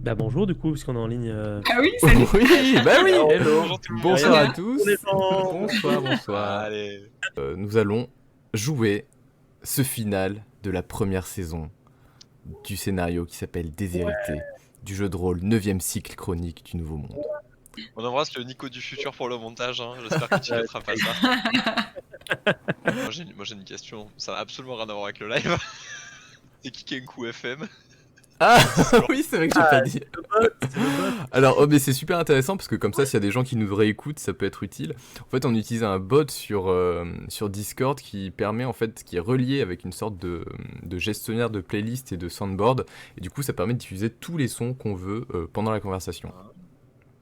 Bah bonjour du coup, puisqu'on est en ligne. Ah oui, salut. Oui, bah oui. Hello. Hello. Bonsoir à tous. On est en- Bonsoir, bonsoir. Allez. Nous allons jouer ce final de la première saison du scénario qui s'appelle Déshérité, du jeu de rôle 9ème cycle chronique du Nouveau Monde. On embrasse le Nico du futur pour le montage, hein. J'espère que tu ne feras pas ça. Moi j'ai une question, ça n'a absolument rien à voir avec le live. C'est qui Kenku FM? Ah oui, c'est vrai que j'ai pas dit. C'est le bot. Alors, oh, mais c'est super intéressant parce que comme ça, s'il y a des gens qui nous réécoutent, ça peut être utile. En fait, on utilise un bot sur Discord qui permet, en fait, qui est relié avec une sorte de gestionnaire de playlist et de soundboard. Et du coup, ça permet d'utiliser tous les sons qu'on veut pendant la conversation.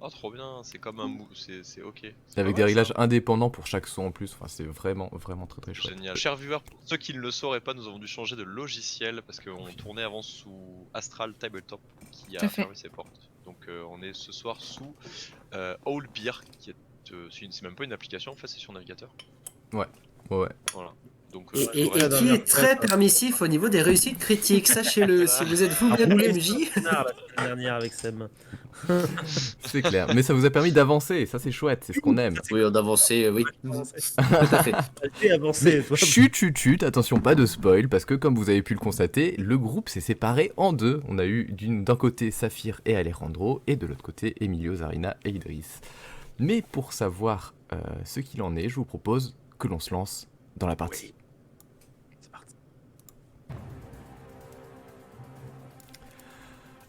Oh trop bien, c'est comme un mou, c'est ok. C'est Et pas avec mal, des réglages ça. indépendants pour chaque son en plus. Enfin, c'est vraiment, vraiment très très chouette. Génial. Chers viewers, pour ceux qui ne le sauraient pas, nous avons dû changer de logiciel parce qu'on tournait avant sous Astral Tabletop qui Tout à a fait. fermé ses portes. Donc on est ce soir sous Owl Beer qui est, c'est même pas une application en fait, c'est sur navigateur. Ouais. Voilà. Donc, Et ouais, qui est très permissif au niveau des réussites critiques, sachez-le, si vous êtes On vous-même roulait MJ. sur le scénar la semaine dernière avec Sem. C'est clair. Mais ça vous a permis d'avancer et ça, c'est chouette. C'est ce qu'on aime. Oui, on avançait, oui, tout à fait. Vas-y, avancez, toi. Chut, chut, chut, attention, pas de spoil, parce que comme vous avez pu le constater, le groupe s'est séparé en deux. On a eu d'un côté Saphir et Alejandro, et de l'autre côté Emilio, Zarina et Idriss. Mais pour savoir ce qu'il en est, je vous propose que l'on se lance dans la partie. C'est parti.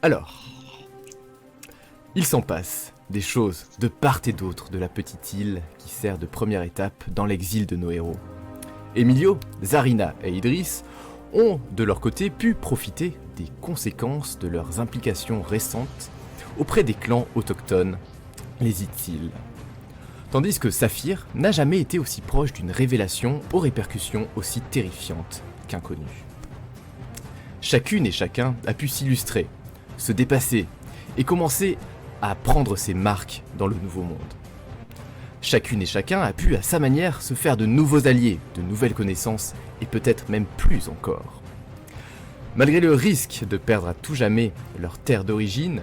Alors, il s'en passe des choses de part et d'autre de la petite île qui sert de première étape dans l'exil de nos héros. Emilio, Zarina et Idriss ont de leur côté pu profiter des conséquences de leurs implications récentes auprès des clans autochtones, les Itzil. Tandis que Saphir n'a jamais été aussi proche d'une révélation aux répercussions aussi terrifiantes qu'inconnues. Chacune et chacun a pu s'illustrer, se dépasser et commencer à prendre ses marques dans le nouveau monde. Chacune et chacun a pu à sa manière se faire de nouveaux alliés, de nouvelles connaissances et peut-être même plus encore. Malgré le risque de perdre à tout jamais leur terre d'origine,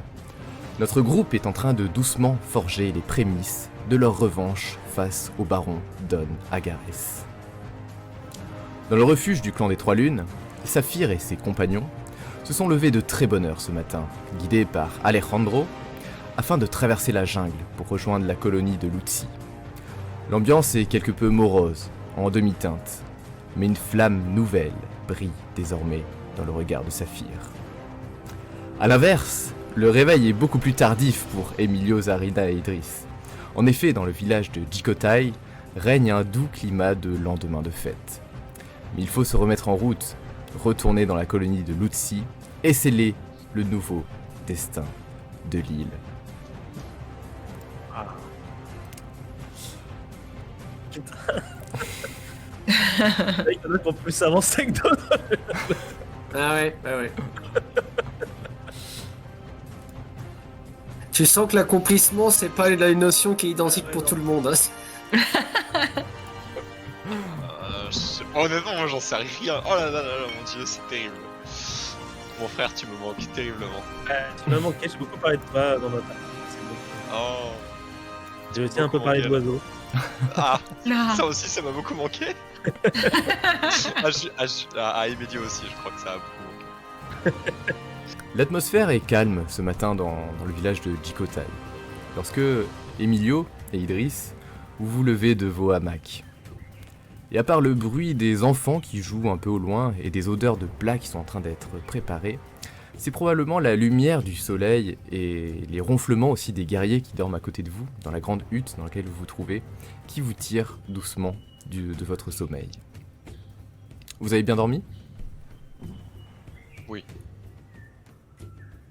notre groupe est en train de doucement forger les prémices de leur revanche face au baron Don Agares. Dans le refuge du clan des Trois Lunes, Saphir et ses compagnons se sont levés de très bonne heure ce matin, guidés par Alejandro, afin de traverser la jungle pour rejoindre la colonie de Lutzi. L'ambiance est quelque peu morose, en demi-teinte, mais une flamme nouvelle brille désormais dans le regard de Saphir. A l'inverse, le réveil est beaucoup plus tardif pour Emilio, Zarina et Idriss. En effet, dans le village de Jikotai, règne un doux climat de lendemain de fête. Mais il faut se remettre en route, retourner dans la colonie de Lutzi et sceller le nouveau destin de l'île. Il y en a qui ont plus avancé que d'autres. Ah ouais, ah ouais. Tu sens que l'accomplissement, c'est pas une notion qui est identique pour tout le monde. Hein. Honnêtement, moi j'en sais rien. Oh là là là là, mon dieu, c'est terrible. Mon frère, tu me manques terriblement. Tu m'as manqué, j'ai beaucoup parlé de toi dans ma partie. C'est bon. Oh. J'ai aussi un peu parlé d'oiseaux. Ah, Ah. ça aussi, ça m'a beaucoup manqué. À Emilio aussi, je crois que ça a beaucoup manqué. L'atmosphère est calme ce matin dans le village de Jikotai. Lorsque Emilio et Idriss, vous vous levez de vos hamacs. Et à part le bruit des enfants qui jouent un peu au loin et des odeurs de plats qui sont en train d'être préparés, c'est probablement la lumière du soleil et les ronflements aussi des guerriers qui dorment à côté de vous, dans la grande hutte dans laquelle vous vous trouvez, qui vous tirent doucement de votre sommeil. Vous avez bien dormi ? Oui.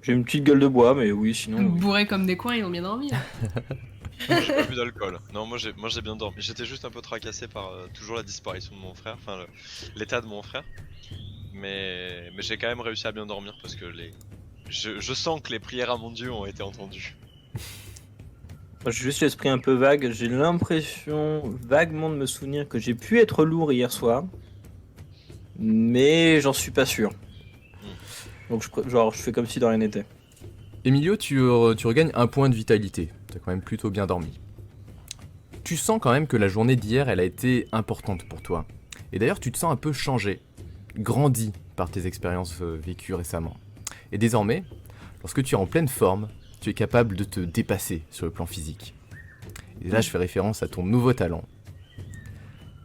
J'ai une petite gueule de bois, mais oui, sinon. Oui. Bourrés comme des coins, ils ont bien dormi. Là. J'ai pas bu d'alcool. Non, moi j'ai bien dormi. J'étais juste un peu tracassé par toujours la disparition de mon frère, enfin l'état de mon frère. Mais j'ai quand même réussi à bien dormir parce que je sens que les prières à mon Dieu ont été entendues. Moi, j'ai juste l'esprit un peu vague. J'ai l'impression vaguement de me souvenir que j'ai pu être lourd hier soir, mais j'en suis pas sûr. Donc je fais comme si de rien n'était. Emilio, tu regagnes un point de vitalité. T'as quand même plutôt bien dormi. Tu sens quand même que la journée d'hier, elle a été importante pour toi. Et d'ailleurs, tu te sens un peu changé, grandi par tes expériences vécues récemment. Et désormais, lorsque tu es en pleine forme, tu es capable de te dépasser sur le plan physique. Et là, je fais référence à ton nouveau talent,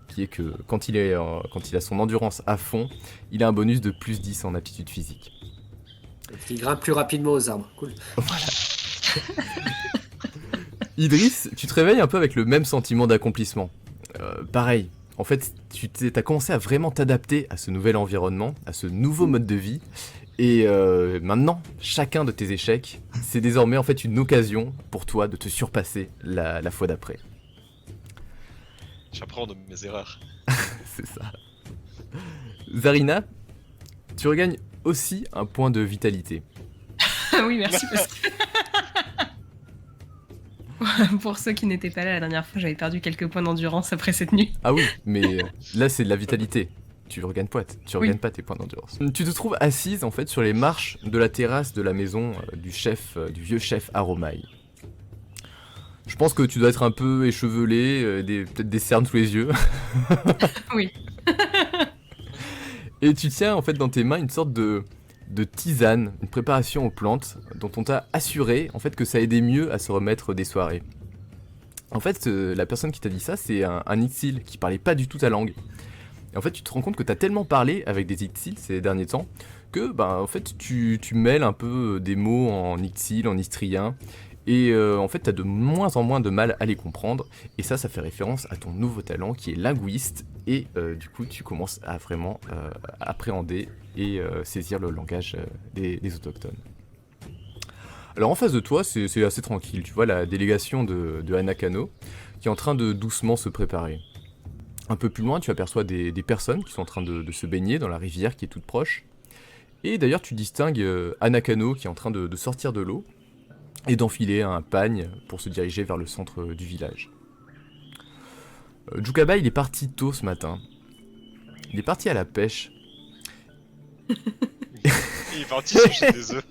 qui est que quand il a son endurance à fond, il a un bonus de plus 10 en aptitude physique. Il grimpe plus rapidement aux arbres. Cool. Idriss, tu te réveilles un peu avec le même sentiment d'accomplissement. Pareil, en fait, t'as commencé à vraiment t'adapter à ce nouvel environnement, à ce nouveau mode de vie. Et maintenant, chacun de tes échecs, c'est désormais en fait une occasion pour toi de te surpasser la fois d'après. J'apprends de mes erreurs. C'est ça. Zarina, tu regagnes aussi un point de vitalité. Oui, merci. Parce que... Pour ceux qui n'étaient pas là la dernière fois, j'avais perdu quelques points d'endurance après cette nuit. Ah oui, mais là c'est de la vitalité. Tu regagnes pas tes points d'endurance. Tu te trouves assise en fait sur les marches de la terrasse de la maison du vieux chef Aromai. Je pense que tu dois être un peu échevelé, peut-être des cernes sous les yeux. Oui. Et tu tiens en fait dans tes mains une sorte de tisane, une préparation aux plantes dont on t'a assuré en fait que ça aidait mieux à se remettre des soirées. En fait, la personne qui t'a dit ça, c'est un Ixil qui parlait pas du tout ta langue. Et en fait, tu te rends compte que t'as tellement parlé avec des Ixil ces derniers temps que en fait, tu mêles un peu des mots en Ixil, en istrien. Et en fait, t'as de moins en moins de mal à les comprendre. Et ça fait référence à ton nouveau talent qui est linguiste. Et du coup, tu commences à vraiment appréhender et saisir le langage des autochtones. Alors en face de toi, c'est assez tranquille. Tu vois la délégation de Hanakano qui est en train de doucement se préparer. Un peu plus loin, tu aperçois des personnes qui sont en train de se baigner dans la rivière qui est toute proche. Et d'ailleurs, tu distingues Hanakano qui est en train de sortir de l'eau et d'enfiler un pagne pour se diriger vers le centre du village. Jukaba, il est parti tôt ce matin. Il est parti à la pêche. Il est parti chercher des œufs.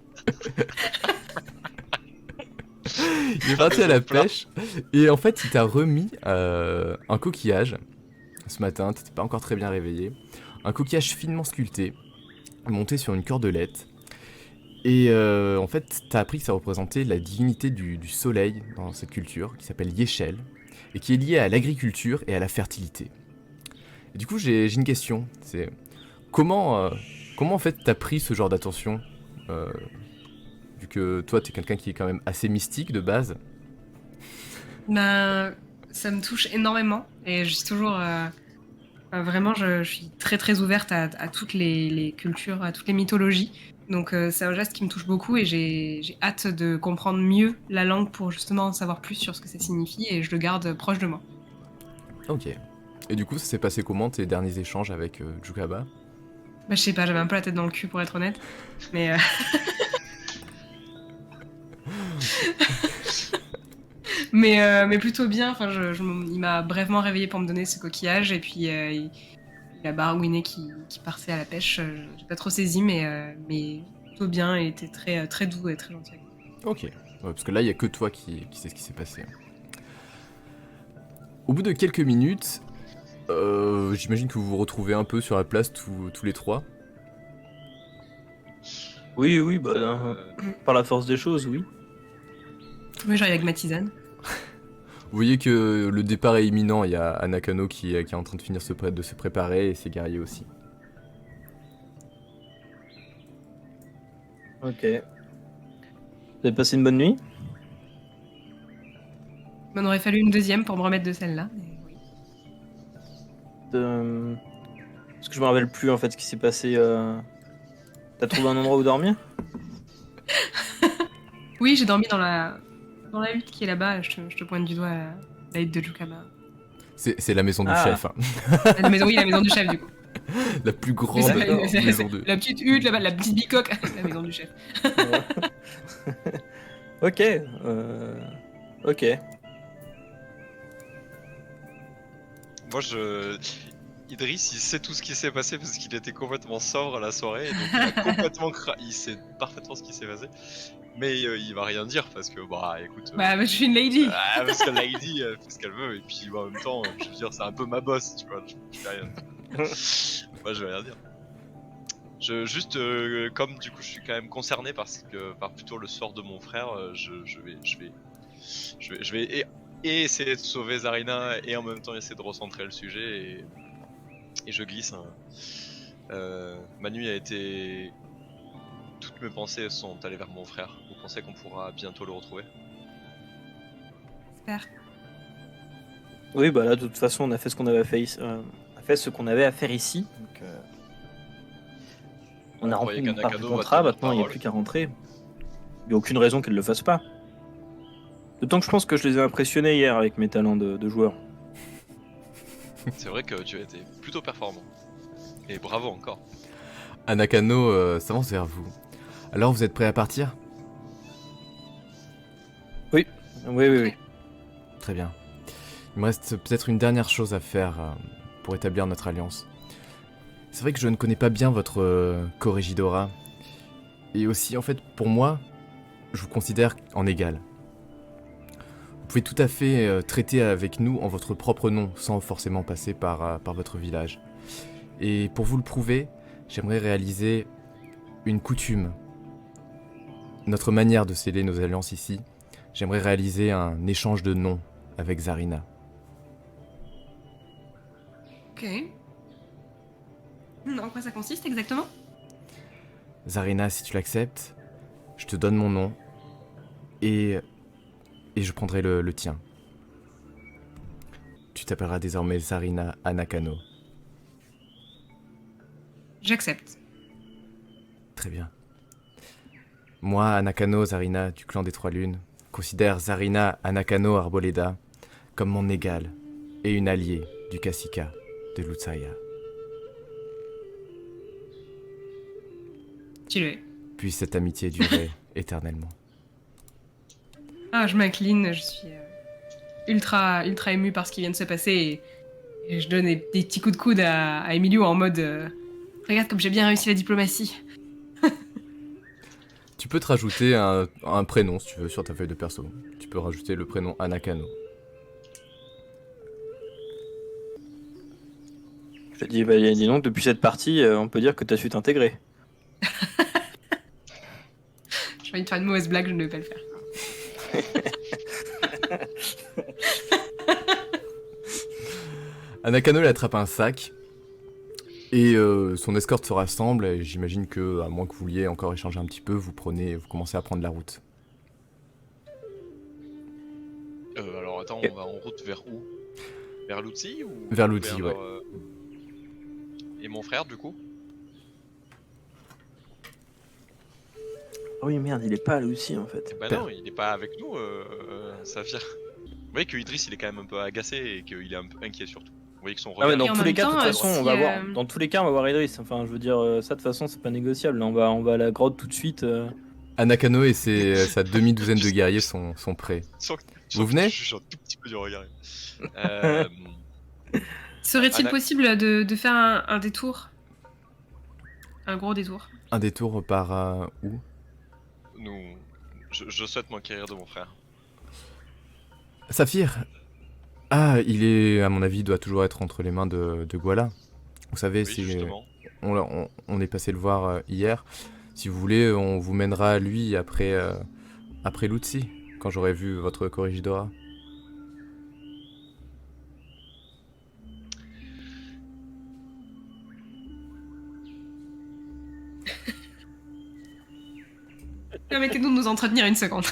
Il est parti à la pêche et en fait il t'a remis un coquillage ce matin, t'étais pas encore très bien réveillé. Un coquillage finement sculpté, monté sur une cordelette. Et en fait, t'as appris que ça représentait la divinité du soleil dans cette culture, qui s'appelle Yeshel, et qui est liée à l'agriculture et à la fertilité. Et du coup, j'ai une question, c'est comment en fait t'as pris ce genre d'attention, vu que toi t'es quelqu'un qui est quand même assez mystique de base. Ben, ça me touche énormément et je suis toujours... vraiment, je suis très très ouverte à toutes les cultures, à toutes les mythologies. Donc c'est un geste qui me touche beaucoup et j'ai hâte de comprendre mieux la langue pour justement en savoir plus sur ce que ça signifie et je le garde proche de moi. Ok. Et du coup, ça s'est passé comment tes derniers échanges avec Jukaba ? Bah, je sais pas, j'avais un peu la tête dans le cul pour être honnête, mais mais plutôt bien. Enfin, il m'a brièvement réveillé pour me donner ce coquillage et puis il a baragouiné qui partait à la pêche. J'ai pas trop saisi, mais plutôt bien et était très très doux et très gentil. Ok. Ouais, parce que là, il y a que toi qui sais ce qui s'est passé. Au bout de quelques minutes, j'imagine que vous vous retrouvez un peu sur la place tous les trois. Oui, par la force des choses, oui. Oui, j'arrive avec ma tisane. Vous voyez que le départ est imminent, il y a Hanakano qui est en train de finir de se préparer et ses guerriers aussi. Ok. Vous avez passé une bonne nuit ? Il m'en aurait fallu une deuxième pour me remettre de celle-là. Mais oui. Parce que je me rappelle plus en fait ce qui s'est passé. T'as trouvé un endroit où dormir ? Oui, j'ai dormi dans la hutte qui est là-bas. Je te pointe du doigt la hutte de Jukaba. C'est la maison du chef. Hein. La maison, oui, la maison du chef du coup. La plus Mais grande ça, maison de... La petite hutte là-bas, la petite bicoque, la maison du chef. Ok. Ok. Moi, Idriss, il sait tout ce qui s'est passé parce qu'il était complètement sobre à la soirée, et donc il a complètement il sait parfaitement ce qui s'est passé. Mais il va rien dire parce que, bah écoute. Bah, je suis une lady. Parce que Lady fait ce qu'elle veut, et puis en même temps, je veux dire, c'est un peu ma boss, tu vois. Je vais rien dire. Moi, je vais rien dire. Juste, comme du coup, je suis quand même concerné par plutôt le sort de mon frère, je vais essayer de sauver Zarina et en même temps essayer de recentrer le sujet et je glisse. Ma nuit a été. Toutes mes pensées sont allées vers mon frère. Vous pensez qu'on pourra bientôt le retrouver? J'espère. Oui, bah là, de toute façon, on a fait ce qu'on avait à faire ici. On a fait ce qu'on avait à faire ici. Donc, on a rempli croyez une part du qu'Anakano va contrat, tenir maintenant il n'y a parole. plus qu'à rentrer. Il n'y a aucune raison qu'elle le fasse pas. D'autant que je pense que je les ai impressionnés hier avec mes talents de joueur. C'est vrai que tu as été plutôt performant. Et bravo encore. Anakano s'avance vers vous. Alors vous êtes prêt à partir? Oui. Très bien. Il me reste peut-être une dernière chose à faire pour établir notre alliance. C'est vrai que je ne connais pas bien votre Corregidora. Et aussi, en fait, pour moi, je vous considère en égal. Vous pouvez tout à fait traiter avec nous en votre propre nom, sans forcément passer par votre village. Et pour vous le prouver, j'aimerais réaliser une coutume. Notre manière de sceller nos alliances ici, j'aimerais réaliser un échange de noms avec Zarina. Ok. En quoi ça consiste exactement? Zarina, si tu l'acceptes, je te donne mon nom et je prendrai le tien. Tu t'appelleras désormais Zarina Anakano. J'accepte. Très bien. Moi, Anakano Zarina du clan des Trois Lunes, considère Zarina Anakano Arboleda comme mon égal et une alliée du Kasika de Lutsaya. Tu Puisse cette amitié durer éternellement. Ah, je m'incline, je suis ultra émue par ce qui vient de se passer et je donne des petits coups de coude à Emilio en mode regarde comme j'ai bien réussi la diplomatie. Tu peux te rajouter un prénom si tu veux sur ta feuille de perso. Tu peux rajouter le prénom Anakano. Je te dis, bah, dis donc, depuis cette partie, on peut dire que tu as su t'intégrer. J'ai envie de faire une mauvaise blague, je ne vais pas le faire. Anakano il attrape un sac et son escorte se rassemble. Et j'imagine que, à moins que vous vouliez encore échanger un petit peu, vous commencez à prendre la route. Alors attends, Ok. on va en route vers où? Vers Lutzi ou Vers Lutzi, ouais. Et mon frère du coup? Oh oui, merde, il est pas là aussi en fait. Bah non, il est pas avec nous, Saphir. Vous voyez que Idriss il est quand même un peu agacé et qu'il est un peu inquiet surtout. Vous voyez que son Ah regard... ouais, dans Et en tous même les cas, de temps, toute façon, si, on va voir. Dans tous les cas, on va voir Idriss. Enfin, je veux dire, ça de toute façon, c'est pas négociable. Là, on va à la grotte tout de suite. Anakano et sa demi-douzaine de guerriers sont prêts. Vous venez? Je suis un tout petit peu du regard. Serait-il Ana- possible de faire un détour? Un gros détour. Un détour par où? Je souhaite m'enquérir de mon frère. Saphir. Ah, il est, à mon avis, il doit toujours être entre les mains de Guala. Vous savez, Oui, justement. on est passé le voir hier. Si vous voulez, on vous mènera à lui après Lutzi, quand j'aurai vu votre Corregidora. Permettez-nous de nous entretenir une seconde.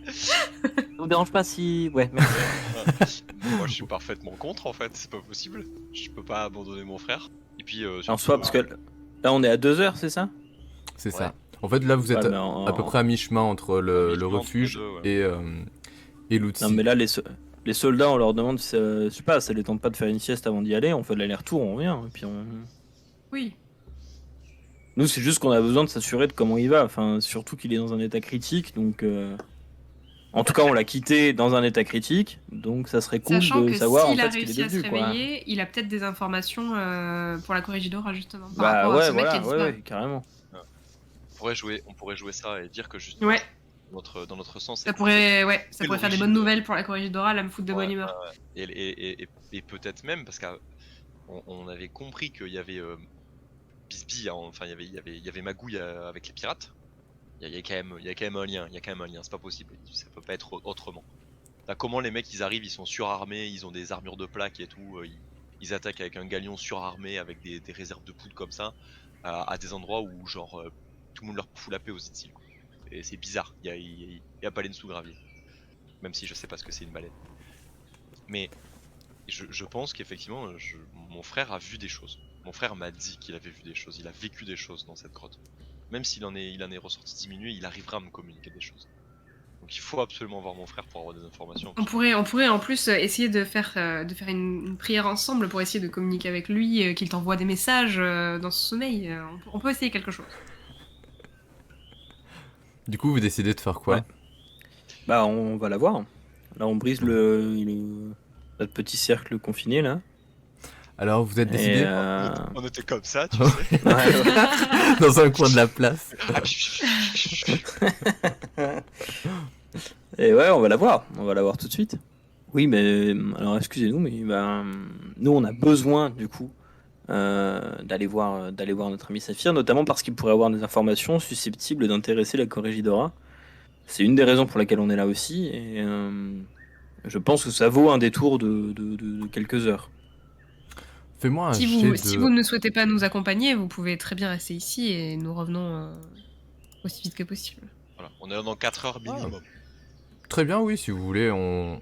Ça vous dérange pas si. Ouais, merci. Moi je suis parfaitement contre en fait, c'est pas possible. Je peux pas abandonner mon frère. Et puis En surtout, soi, parce que là, on est à 2 heures, c'est ça? C'est Ouais. ça. En fait, là, vous êtes Ouais, mais en- à peu près à mi-chemin entre le mi-chemin entre refuge les deux, et Lutzi. Non, mais là, les soldats, on leur demande, je sais pas, ça les tente pas de faire une sieste avant d'y aller. On fait de l'aller-retour, on revient. Et puis Oui. Nous, c'est juste qu'on a besoin de s'assurer de comment il va. Enfin, surtout qu'il est dans un état critique, donc. En tout cas, on l'a quitté dans un état critique, donc ça serait cool Sachant de que savoir en s'il a fait ce qu'il réussi est à se devenu, quoi. réveiller, il a peut-être des informations pour la Corregidora justement. Par Bah rapport à ouais, ce mec voilà, qui a disparu. ouais, carrément. on pourrait jouer ça et dire que justement, Ouais, dans notre sens, ça pourrait faire des l'origine bonnes de- nouvelles pour la Corrigidora, là me foutre de bonne Ouais, humeur. et peut-être même parce qu'on avait compris qu'il y avait Bisbee, hein, enfin il y avait Magouille avec les pirates. Il y a quand même un lien, c'est pas possible, ça peut pas être autrement. Là, comment les mecs ils arrivent, ils sont surarmés, ils ont des armures de plaque et tout, ils attaquent avec un galion surarmé avec des réserves de poudre comme ça, à des endroits où genre tout le monde leur fout la paix aux îles. Et c'est bizarre, il y a baleine sous gravier. Même si je sais pas ce que c'est une baleine. Mais je pense qu'effectivement, mon frère a vu des choses. Mon frère m'a dit qu'il avait vu des choses, il a vécu des choses dans cette grotte. Même s'il en est ressorti diminué, il arrivera à me communiquer des choses. Donc il faut absolument voir mon frère pour avoir des informations. On pourrait en plus essayer de faire une prière ensemble pour essayer de communiquer avec lui, qu'il t'envoie des messages dans ce sommeil. On peut essayer quelque chose. Du coup, vous décidez de faire quoi? Ouais. Bah, on va la voir. Là, on brise notre petit cercle confiné, là. Alors, vous êtes Et, décidé On était comme ça, tu sais. ouais, ouais. dans un coin de la place. Et ouais, on va la voir. On va la voir tout de suite. Oui, mais alors excusez-nous, mais nous, on a besoin, du coup, d'aller voir notre ami Saphir, notamment parce qu'il pourrait avoir des informations susceptibles d'intéresser la Corregidora. C'est une des raisons pour laquelle on est là aussi, et je pense que ça vaut un détour de quelques heures. Fais-moi un Si jet vous de... ne souhaitez pas nous accompagner, vous pouvez très bien rester ici et nous revenons aussi vite que possible. Voilà, on est dans 4 heures minimum. Très bien, oui, si vous voulez, on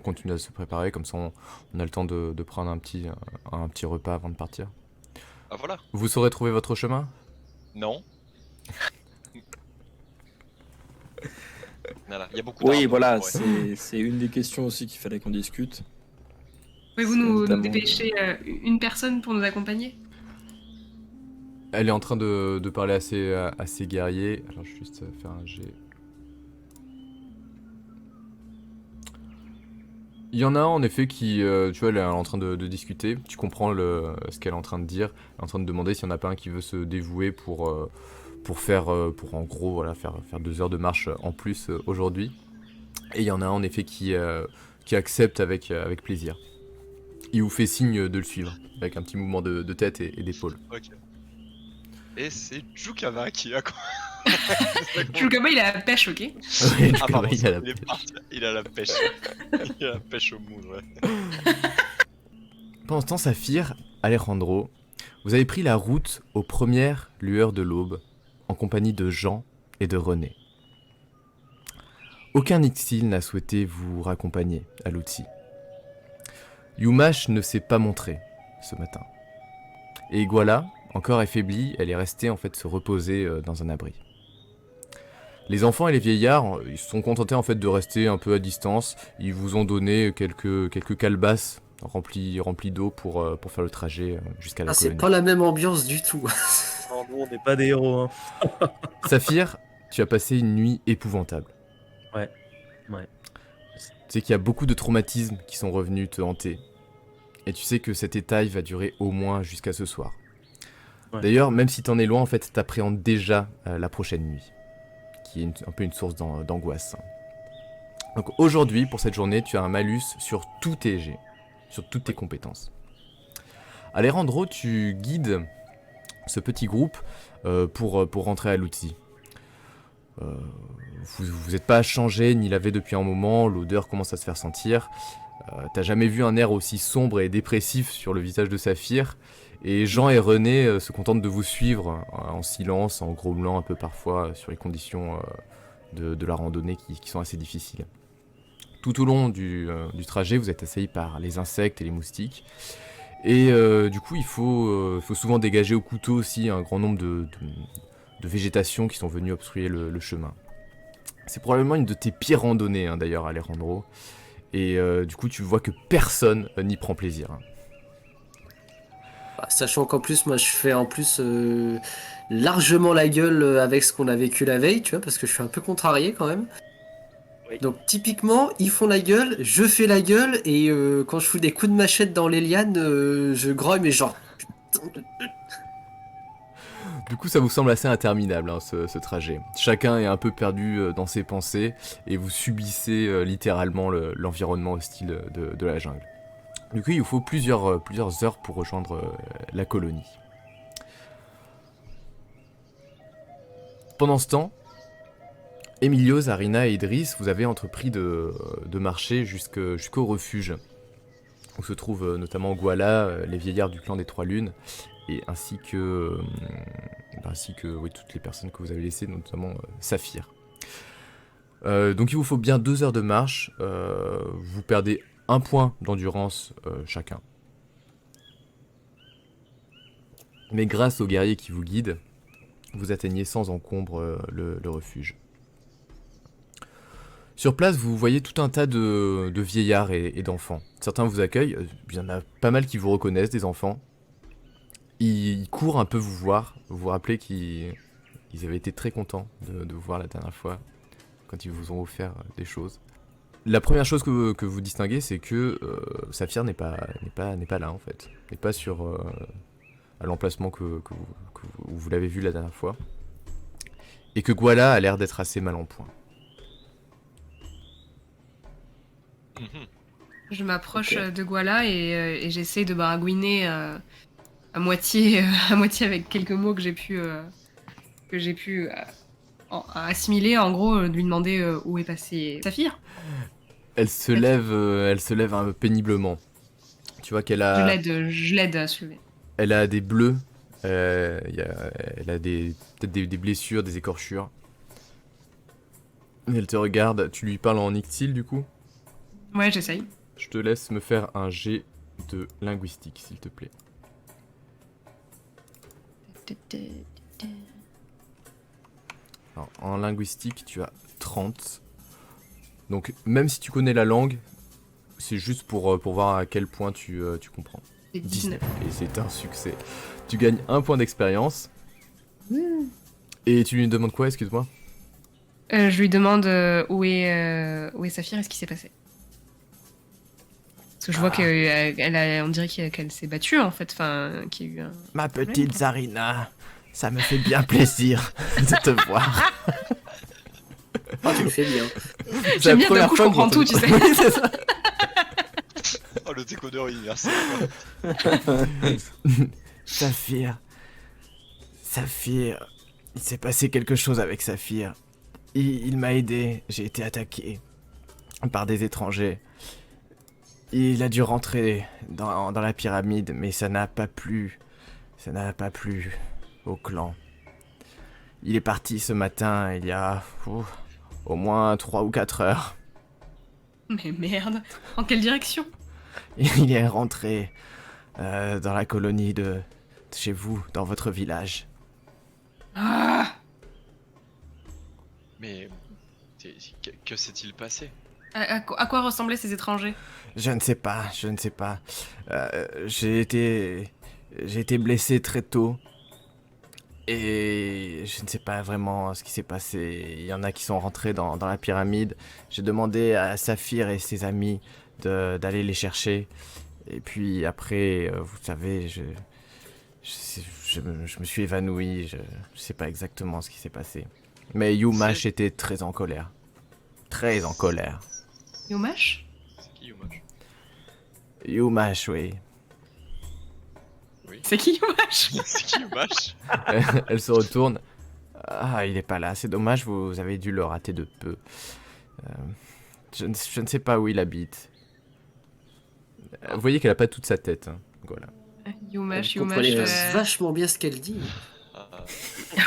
continue à se préparer, comme ça on a le temps de prendre un petit repas avant de partir. Ah voilà. Vous saurez trouver votre chemin? Non. Voilà, il y a beaucoup Oui, d'arbres, voilà, ouais. c'est une des questions aussi qu'il fallait qu'on discute. Pouvez-vous C'est nous notamment dépêcher une personne pour nous accompagner? Elle est en train de parler à ses guerriers. Alors, je vais juste faire un jet. Il y en a un, en effet qui, tu vois, elle est en train de discuter. Tu comprends ce qu'elle est en train de dire. Elle est en train de demander s'il n'y en a pas un qui veut se dévouer pour en gros, voilà, faire 2 heures de marche en plus aujourd'hui. Et il y en a un, en effet, qui accepte avec plaisir. Il vous fait signe de le suivre, avec un petit mouvement de tête et d'épaule. Ok. Et c'est Jukava qui a quoi. Chukaba, il a la pêche, ok? Ouais, Ah pardon, il a la- il est parti. Il a la pêche. Il a la pêche au moon, ouais. Pendant ce temps, Saphir, Alejandro, vous avez pris la route aux premières lueurs de l'aube, en compagnie de Jean et de René. Aucun Ixil n'a souhaité vous raccompagner à l'outil. Yumash ne s'est pas montré ce matin. Et Iguala, encore affaiblie, elle est restée en fait se reposer dans un abri. Les enfants et les vieillards, ils se sont contentés en fait de rester un peu à distance. Ils vous ont donné quelques calebasses remplies d'eau pour faire le trajet jusqu'à la Ah, c'est colonie. pas la même ambiance du tout. Non, nous, on n'est pas des héros. Hein. Saphir, tu as passé une nuit épouvantable. Ouais. Tu sais qu'il y a beaucoup de traumatismes qui sont revenus te hanter. Et tu sais que cet état il va durer au moins jusqu'à ce soir. Ouais. D'ailleurs, même si t'en es loin, en fait, t'appréhendes déjà la prochaine nuit. Qui est un peu une source d'angoisse. Donc aujourd'hui, pour cette journée, tu as un malus sur tous tes jets. Sur toutes tes compétences. Alejandro, tu guides ce petit groupe pour rentrer à l'outil. Vous n'êtes pas changé ni lavé depuis un moment, l'odeur commence à se faire sentir. T'as jamais vu un air aussi sombre et dépressif sur le visage de Saphir. Et Jean et René se contentent de vous suivre en silence, en grommelant un peu parfois sur les conditions de la randonnée qui sont assez difficiles. Tout au long du trajet, vous êtes assaillis par les insectes et les moustiques. Et du coup, il faut souvent dégager au couteau aussi un grand nombre de végétations qui sont venues obstruer le chemin. C'est probablement une de tes pires randonnées, hein, d'ailleurs, Alejandro. Et du coup, tu vois que personne n'y prend plaisir. Hein. Bah, sachant qu'en plus, moi, je fais en plus largement la gueule avec ce qu'on a vécu la veille, tu vois, parce que je suis un peu contrarié quand même. Oui. Donc typiquement, ils font la gueule, je fais la gueule, et quand je fous des coups de machette dans les lianes, je grogne, mais genre... Du coup, ça vous semble assez interminable, hein, ce trajet. Chacun est un peu perdu dans ses pensées, et vous subissez littéralement l'environnement hostile de la jungle. Du coup, il vous faut plusieurs heures pour rejoindre la colonie. Pendant ce temps, Emilio, Zarina et Idriss, vous avez entrepris de marcher jusqu'au refuge, où se trouvent notamment Guala, les vieillards du clan des Trois Lunes, et ainsi que oui, toutes les personnes que vous avez laissées, notamment Saphir. Donc il vous faut bien 2 heures de marche, vous perdez 1 point d'endurance chacun. Mais grâce aux guerriers qui vous guident, vous atteignez sans encombre le refuge. Sur place, vous voyez tout un tas de vieillards et d'enfants. Certains vous accueillent, il y en a pas mal qui vous reconnaissent, des enfants. Ils courent un peu vous voir, vous vous rappelez qu'ils avaient été très contents de vous voir la dernière fois, quand ils vous ont offert des choses. La première chose que vous distinguez, c'est que Saphir n'est pas là en fait. N'est pas à l'emplacement où vous l'avez vu la dernière fois. Et que Guala a l'air d'être assez mal en point. Je m'approche Ok. de Guala et j'essaie de baragouiner à moitié avec quelques mots que j'ai pu assimiler. En gros, de lui demander où est passé Saphir. Elle se lève un peu péniblement. Tu vois qu'elle Je l'aide à se lever. elle a des bleus. Elle a peut-être des blessures, des écorchures. Elle te regarde. Tu lui parles en Ictil du coup. Ouais, j'essaye. Je te laisse me faire un jet de linguistique, s'il te plaît. Alors, en linguistique, tu as 30. Donc, même si tu connais la langue, c'est juste pour voir à quel point tu comprends. C'est 19. Et c'est un succès. Tu gagnes 1 point d'expérience. Et tu lui demandes quoi, excuse-moi? Je lui demande où est Saphir et ce qui s'est passé. Parce que je vois on dirait qu'elle s'est battue en fait, enfin, qu'il y a eu un... Ma petite Zarina, ça me fait bien plaisir de te voir. Ah, tu le fais bien. C'est J'aime la bien, d'un première coup je fois que comprends tout, tu j'entends- sais. C'est ça. Oh, le décodeur universel. Saphir, il s'est passé quelque chose avec Saphir. Il m'a aidé, j'ai été attaqué par des étrangers. Il a dû rentrer dans la pyramide, mais ça n'a pas plu. Ça n'a pas plu au clan. Il est parti ce matin, il y a au moins 3 ou 4 heures. Mais merde, en quelle direction? Il est rentré dans la colonie de chez vous, dans votre village. Ah, Mais que s'est-il passé? à quoi ressemblaient ces étrangers? Je ne sais pas. J'ai été blessé très tôt. Et je ne sais pas vraiment ce qui s'est passé. Il y en a qui sont rentrés dans la pyramide. J'ai demandé à Saphir et ses amis d'aller les chercher. Et puis après, vous savez, je me suis évanoui. Je sais pas exactement ce qui s'est passé. Mais Yumash était très en colère. Très en colère. Yomash? C'est qui Yumash? Yumash, oui. Oui. C'est qui Yomash? C'est qui Yumash? Elle se retourne. Ah, il est pas là. C'est dommage, vous avez dû le rater de peu. Je ne sais pas où il habite. Vous voyez qu'elle a pas toute sa tête. Hein. Voilà. Yomash, Vous comprenez Yomash. vachement bien ce qu'elle dit.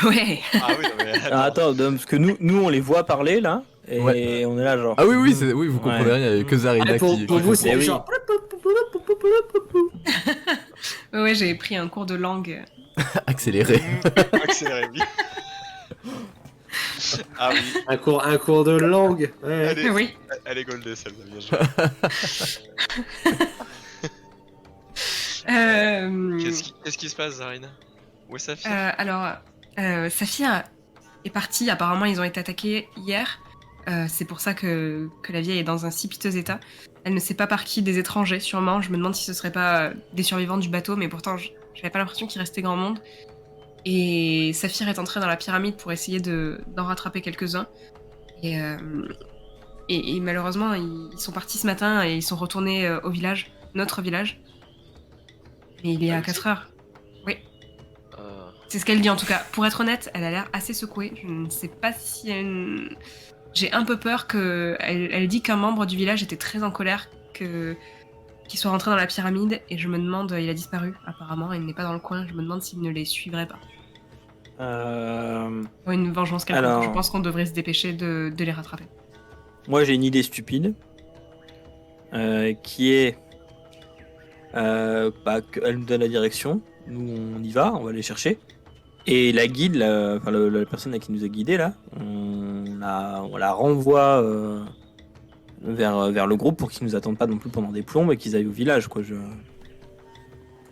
Ouais. Ah oui, non mais... Ah, attends, parce que nous on les voit parler là, et Ouais. on est là genre. Ah oui, oui, vous comprenez Ouais. rien. Il y a que Zarina Ah, pour qui vous, comprend. c'est oui. genre. Ouais, j'avais pris un cours de langue. Accéléré. Accéléré, oui. Ah oui, Un cours de langue. Ouais. Oui. elle est goldée celle-là, bien joué. Qu'est-ce qui se passe, Zarina? Où est Saphir? Alors, Saphir est partie. Apparemment, ils ont été attaqués hier. C'est pour ça que la vieille est dans un si piteux état. Elle ne sait pas par qui, des étrangers, sûrement. Je me demande si ce serait pas des survivants du bateau, mais pourtant, j'avais pas l'impression qu'il restait grand monde. Et Saphir est entré dans la pyramide pour essayer d'en rattraper quelques-uns. Et, euh, et malheureusement, ils sont partis ce matin et ils sont retournés au village, notre village. Mais il est Ah, à aussi 4 heures. Oui, Euh, c'est ce qu'elle dit en tout cas. Pour être honnête, elle a l'air assez secouée. Je ne sais pas si elle... J'ai un peu peur que... Elle dit qu'un membre du village était très en colère qu'il soit rentré dans la pyramide. Et je me demande... Il a disparu, apparemment. Il n'est pas dans le coin. Je me demande s'il ne les suivrait pas. Pour une vengeance quelconque. Alors- Je pense qu'on devrait se dépêcher de les rattraper. Moi, j'ai une idée stupide qui est qu'elle nous donne la direction. Nous, on y va, on va les chercher. Et la guide, la personne qui nous a guidés là, on la renvoie vers le groupe pour qu'ils nous attendent pas non plus pendant des plombs et qu'ils aillent au village, quoi. Je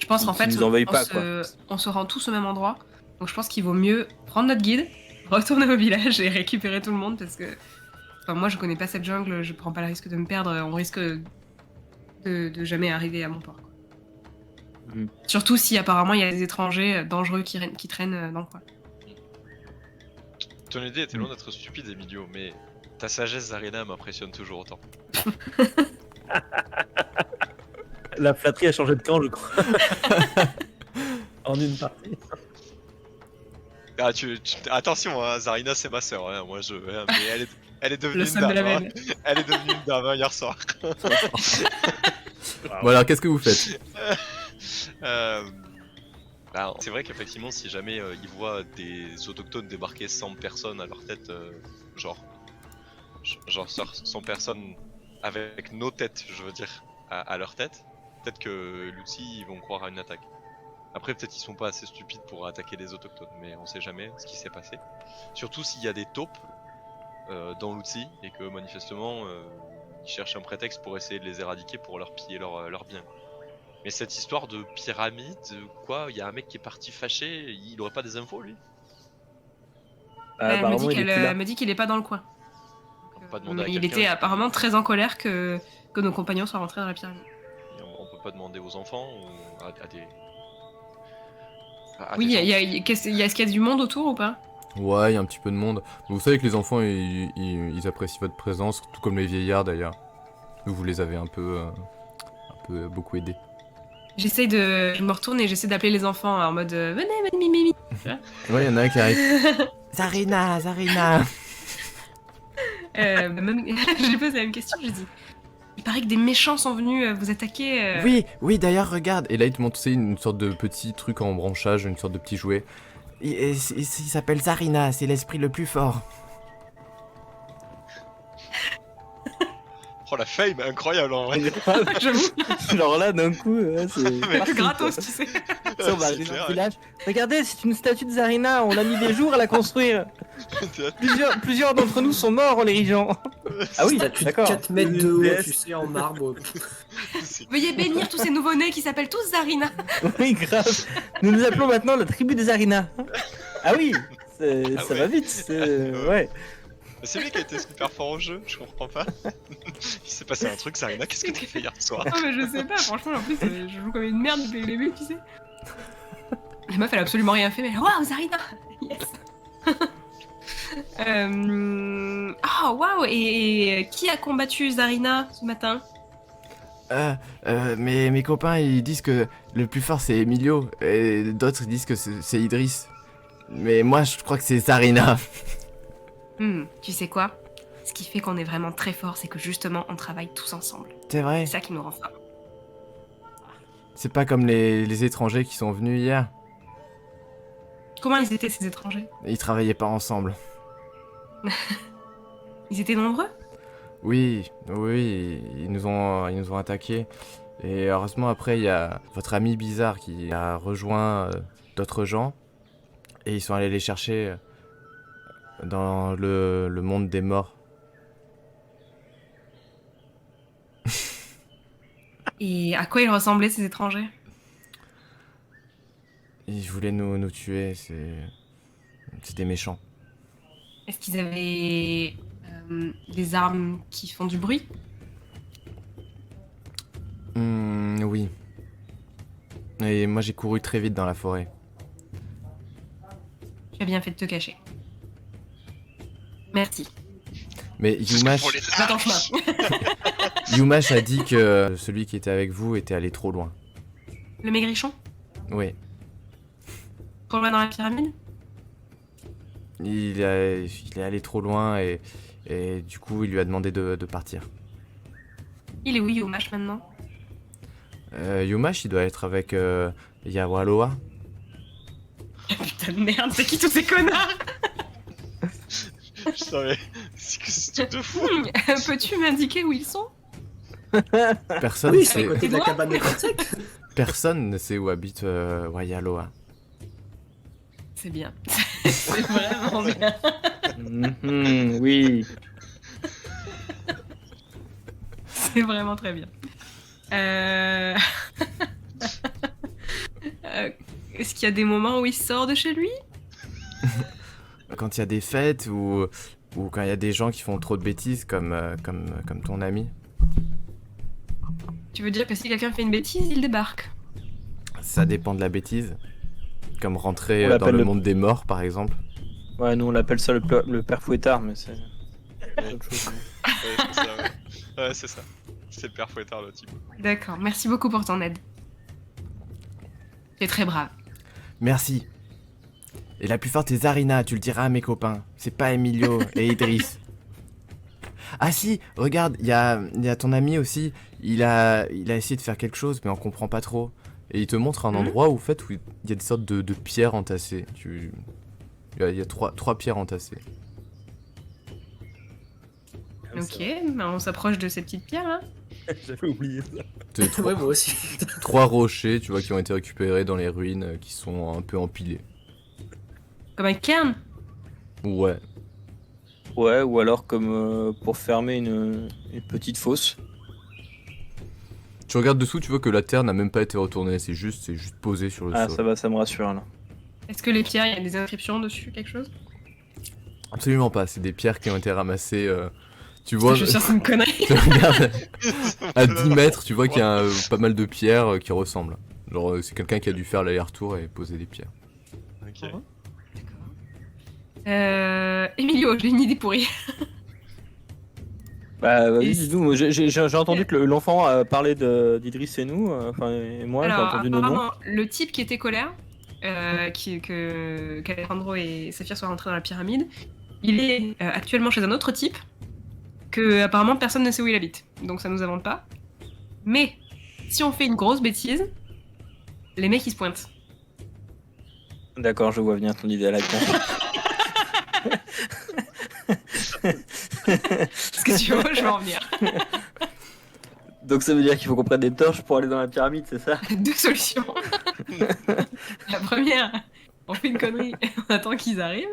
pense qu'en Qu'ils fait, nous en veuillent pas, quoi. on se rend tous au même endroit. Donc je pense qu'il vaut mieux prendre notre guide, retourner au village et récupérer tout le monde parce que enfin, moi je connais pas cette jungle, je prends pas le risque de me perdre, on risque de jamais arriver à mon port. Quoi. Mhm. Surtout si apparemment il y a des étrangers dangereux qui traînent dans le coin. Ton idée était loin d'être stupide, Emilio, mais ta sagesse, Zarina, m'impressionne toujours autant. La flatterie a changé de camp, je crois. En une partie. Ah, attention, hein, Zarina, c'est ma sœur, hein, moi mais elle est devenue Le une seum de la dame. veine. Hein. Elle est devenue une dame hein, hier soir. Bon alors, qu'est-ce que vous faites? C'est vrai qu'effectivement, si jamais ils voient des autochtones débarquer sans personne à leur tête, genre 100 personnes avec nos têtes, je veux dire, à leur tête, peut-être que l'outil ils vont croire à une attaque. Après, peut-être qu'ils sont pas assez stupides pour attaquer les autochtones, mais on sait jamais ce qui s'est passé. Surtout s'il y a des taupes dans l'outil et que manifestement ils cherchent un prétexte pour essayer de les éradiquer pour leur piller leurs biens. Mais cette histoire de pyramide, quoi, il y a un mec qui est parti fâché, il aurait pas des infos lui? Elle Apparemment, il est plus là. me dit qu'il est pas dans le coin. On peut pas demander à Il quelqu'un était qui- apparemment très en colère que nos compagnons soient rentrés dans la pyramide. On peut pas demander aux enfants ou à des. Oui, des est-ce qu'il y a du monde autour ou pas? Ouais, il y a un petit peu de monde. Vous savez que les enfants, ils apprécient votre présence, tout comme les vieillards d'ailleurs. Vous les avez un peu beaucoup aidés. Je me retourne et j'essaie d'appeler les enfants en mode venez, mimi. Ouais, il y en a un qui arrive. Zarina, Zarina. J'ai posé la même question, j'ai dit il paraît que des méchants sont venus vous attaquer. Oui, d'ailleurs, regarde. Et là, il te montre, tu sais, une sorte de petit truc en branchage, une sorte de petit jouet. Il s'appelle Zarina, c'est l'esprit le plus fort. Oh la fame, incroyable en vrai! J'avoue, Alors là, d'un coup, c'est. Mais le gratos, tu sais. Ça, on va C'est arriver dans clair, le village. Regardez, c'est une statue de Zarina. On a mis des jours à la construire. Plusieurs d'entre nous sont morts en l'érigeant. Ah oui, Statue de d'accord. 4 mètres de haut, Yes. tu sais, en marbre. c'est- Veuillez bénir tous ces nouveau-nés qui s'appellent tous Zarina. Oui, grave. Nous nous appelons maintenant la tribu des Zarina. Ah oui, Ah ça ouais. va vite. Ouais. C'est lui qui a été super fort au jeu, je comprends pas. Il s'est passé un truc, Zarina, qu'est-ce que t'as fait hier soir? Non mais je sais pas, franchement en plus je joue comme une merde depuis le début, tu sais. La meuf elle a absolument rien fait mais waouh Zarina. Yes. Oh waouh et qui a combattu Zarina ce matin? Mais mes copains, ils disent que le plus fort, c'est Emilio. Et d'autres disent que c'est Idriss. Mais moi, je crois que c'est Zarina. Tu sais quoi? Ce qui fait qu'on est vraiment très fort, c'est que justement on travaille tous ensemble. C'est vrai. C'est ça qui nous rend forts. C'est pas comme les étrangers qui sont venus hier. Comment ils étaient ces étrangers? Ils travaillaient pas ensemble. Ils étaient nombreux? Oui, ils nous ont attaqués. Et heureusement, après, il y a votre ami bizarre qui a rejoint d'autres gens. Et ils sont allés les chercher dans le monde des morts. Et à quoi ils ressemblaient ces étrangers? Ils voulaient nous tuer, c'est des méchants. Est-ce qu'ils avaient des armes qui font du bruit? Oui. Et moi j'ai couru très vite dans la forêt. Tu as bien fait de te cacher. Merci. Mais Yumash, Pour les Va ton chemin. Yumash a dit que celui qui était avec vous était allé trop loin. Le maigrichon? Oui, Trop loin dans la pyramide? il est allé trop loin et du coup il lui a demandé de partir. Il est où Yumash maintenant? Yumash, il doit être avec Yawaloa. Putain de merde, c'est qui tous ces connards? Putain, mais c'est que c'est tout de fou. Peux-tu m'indiquer où ils sont? Personne Oui, ne c'est à sait, côté de la cabane de Cortec. personne ne sait où habite Yawaloa. C'est bien. C'est vraiment bien. Oui. C'est vraiment très bien. Est-ce qu'il y a des moments où il sort de chez lui? Quand il y a des fêtes ou quand il y a des gens qui font trop de bêtises comme ton ami. Tu veux dire que si quelqu'un fait une bêtise, il débarque? Ça dépend de la bêtise. Comme rentrer On dans l'appelle le le- monde des morts par exemple. Ouais, nous on l'appelle ça le père fouettard, mais c'est autre chose. Ouais, c'est ça, ouais. Ouais, c'est ça. C'est le père fouettard, le type. D'accord, merci beaucoup pour ton aide. Tu es très brave. Merci. Et la plus forte est Zarina, tu le diras à mes copains. C'est pas Emilio et Idriss. Ah si, regarde, il y a ton ami aussi. Il a essayé de faire quelque chose, mais on comprend pas trop. Et il te montre un endroit où, en fait, où il y a des sortes de pierres entassées. Il y a trois pierres entassées. Ok, ben on s'approche de ces petites pierres là. J'avais oublié ça. Ouais, moi aussi. 3 rochers, tu vois, qui ont été récupérés dans les ruines, qui sont un peu empilés. Comme un cairn. Ouais. Ouais, ou alors comme pour fermer une petite fosse. Tu regardes dessous, tu vois que la terre n'a même pas été retournée, c'est juste posé sur le Ah, sol. ça va, ça me rassure là. Est-ce que les pierres, il y a des inscriptions dessus, quelque chose? Absolument pas, c'est des pierres qui ont été ramassées. Tu vois, Je suis sûre que c'est une connerie. tu regardes à 10 mètres, tu vois qu'il y a pas mal de pierres qui ressemblent. Genre, c'est quelqu'un qui a dû faire l'aller-retour et poser des pierres. Ok. Emilio, j'ai une idée pourrie. Bah, vas-y, Et- dis-nous. Moi, j'ai entendu que l'enfant parlait d'Idriss et nous, enfin, et moi, j'ai Alors, entendu nos noms. apparemment, le type qui était colère, qu'Alejandro et Saphir soient rentrés dans la pyramide, il est actuellement chez un autre type que apparemment personne ne sait où il habite. Donc ça nous invente pas. Mais si on fait une grosse bêtise, les mecs ils se pointent. D'accord, je vois bien ton idée à la con. Est-ce que tu vois, je vais en venir. Donc ça veut dire qu'il faut qu'on prenne des torches pour aller dans la pyramide, c'est ça? Deux solutions. La première, on fait une connerie et on attend qu'ils arrivent.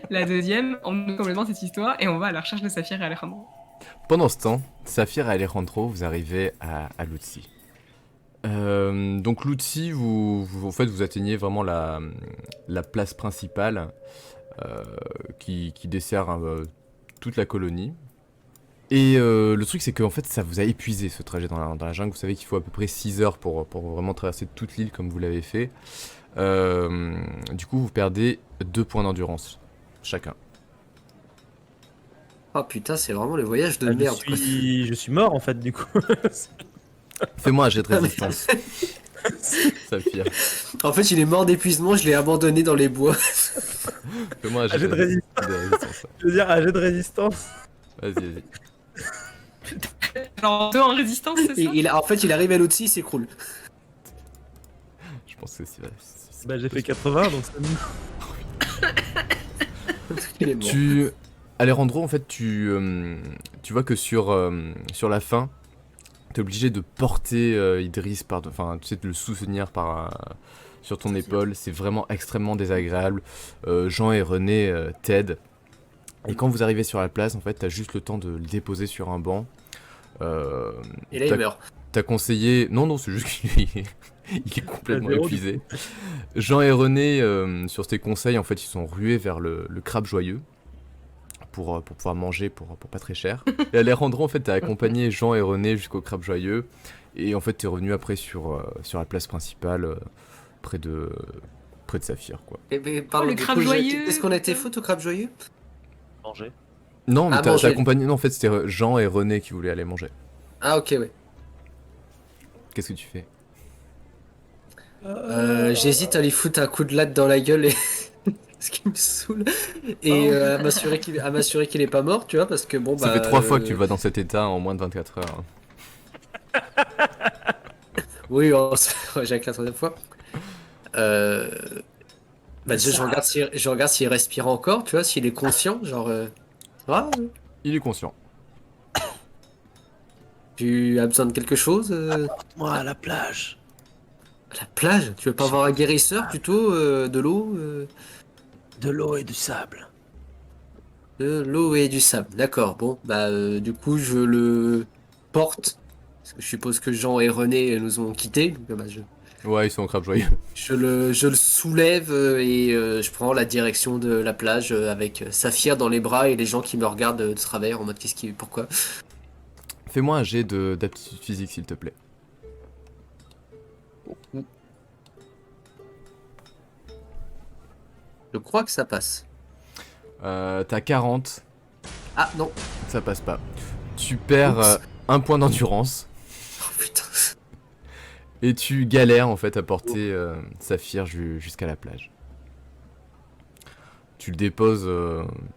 La deuxième, on oublie complètement cette histoire et on va à la recherche de Saphir et Alejandro. Pendant ce temps, Saphir et Alejandro, vous arrivez à Lutzi. Donc Lutzi, en fait, vous atteignez vraiment la place principale qui dessert toute la colonie. Et le truc, c'est que en fait, ça vous a épuisé ce trajet dans la jungle. Vous savez qu'il faut à peu près 6 heures pour vraiment traverser toute l'île comme vous l'avez fait. Du coup, vous perdez 2 points d'endurance chacun. Oh putain, c'est vraiment le voyage de Ah, merde. quoi. je suis mort en fait du coup. Fais-moi un jet de résistance. Saphir. En fait, il est mort d'épuisement, je l'ai abandonné dans les bois. Fais-moi un Un jet de résistance. résistance. Je veux dire, un jet de résistance. Vas-y. Genre deux en résistance, c'est ça? En fait, il arrive à l'autre, il s'écroule. Je pense que c'est... Bah j'ai fait 80 donc ça me... Il est mort. Alejandro, en fait, tu vois que sur la fin, t'es obligé de porter Idriss, enfin, tu sais, de le soutenir sur ton épaule. C'est vraiment extrêmement désagréable. Jean et René t'aident. Et quand vous arrivez sur la place, en fait, t'as juste le temps de le déposer sur un banc. Et là, il meurt. T'as conseillé... Non, c'est juste qu'il il est complètement Zéro, épuisé. Jean et René, sur tes conseils, en fait, ils sont rués vers le crabe joyeux pour pouvoir manger pour pas très cher. Et Alejandro, en fait, t'as accompagné Jean et René jusqu'au crabe joyeux. Et en fait, t'es revenu après sur la place principale, près de près de Saphir, quoi. Mais pardon, le du crabe coup, joyeux. Est-ce qu'on a été faute au crabe joyeux? Manger. Non, mais Ah, t'as manger. accompagné. Non, en fait, c'était Jean et René qui voulaient aller manger. Ah, ok, ouais. Qu'est-ce que tu fais? J'hésite à lui foutre un coup de latte dans la gueule et... ce qui me saoule. Et à m'assurer qu'il est pas mort, tu vois, parce que bon, Ça bah. fait 3 fois que tu vas dans cet état en moins de 24 heures. Oui, ouais, j'ai la troisième fois. Bah, déjà, je regarde s'il respire encore, tu vois, s'il est conscient, genre. Ça va, Il est conscient. tu as besoin de quelque chose Moi à la plage. À la plage? Tu veux pas avoir un guérisseur plutôt de l'eau De l'eau et du sable. De l'eau et du sable. D'accord, bon, bah, du coup, je le porte. Parce que je suppose que Jean et René nous ont quittés. Donc, bah, Ouais, ils sont au crabe joyeux. je le soulève et je prends la direction de la plage avec Saphir dans les bras et les gens qui me regardent de travers en mode pourquoi? Fais-moi un jet d'aptitude physique, s'il te plaît. Je crois que ça passe. T'as 40, Ah non, ça passe pas. Tu perds Oups. un point d'endurance oh putain. et tu galères en fait à porter Saphir jusqu'à la plage. Tu le déposes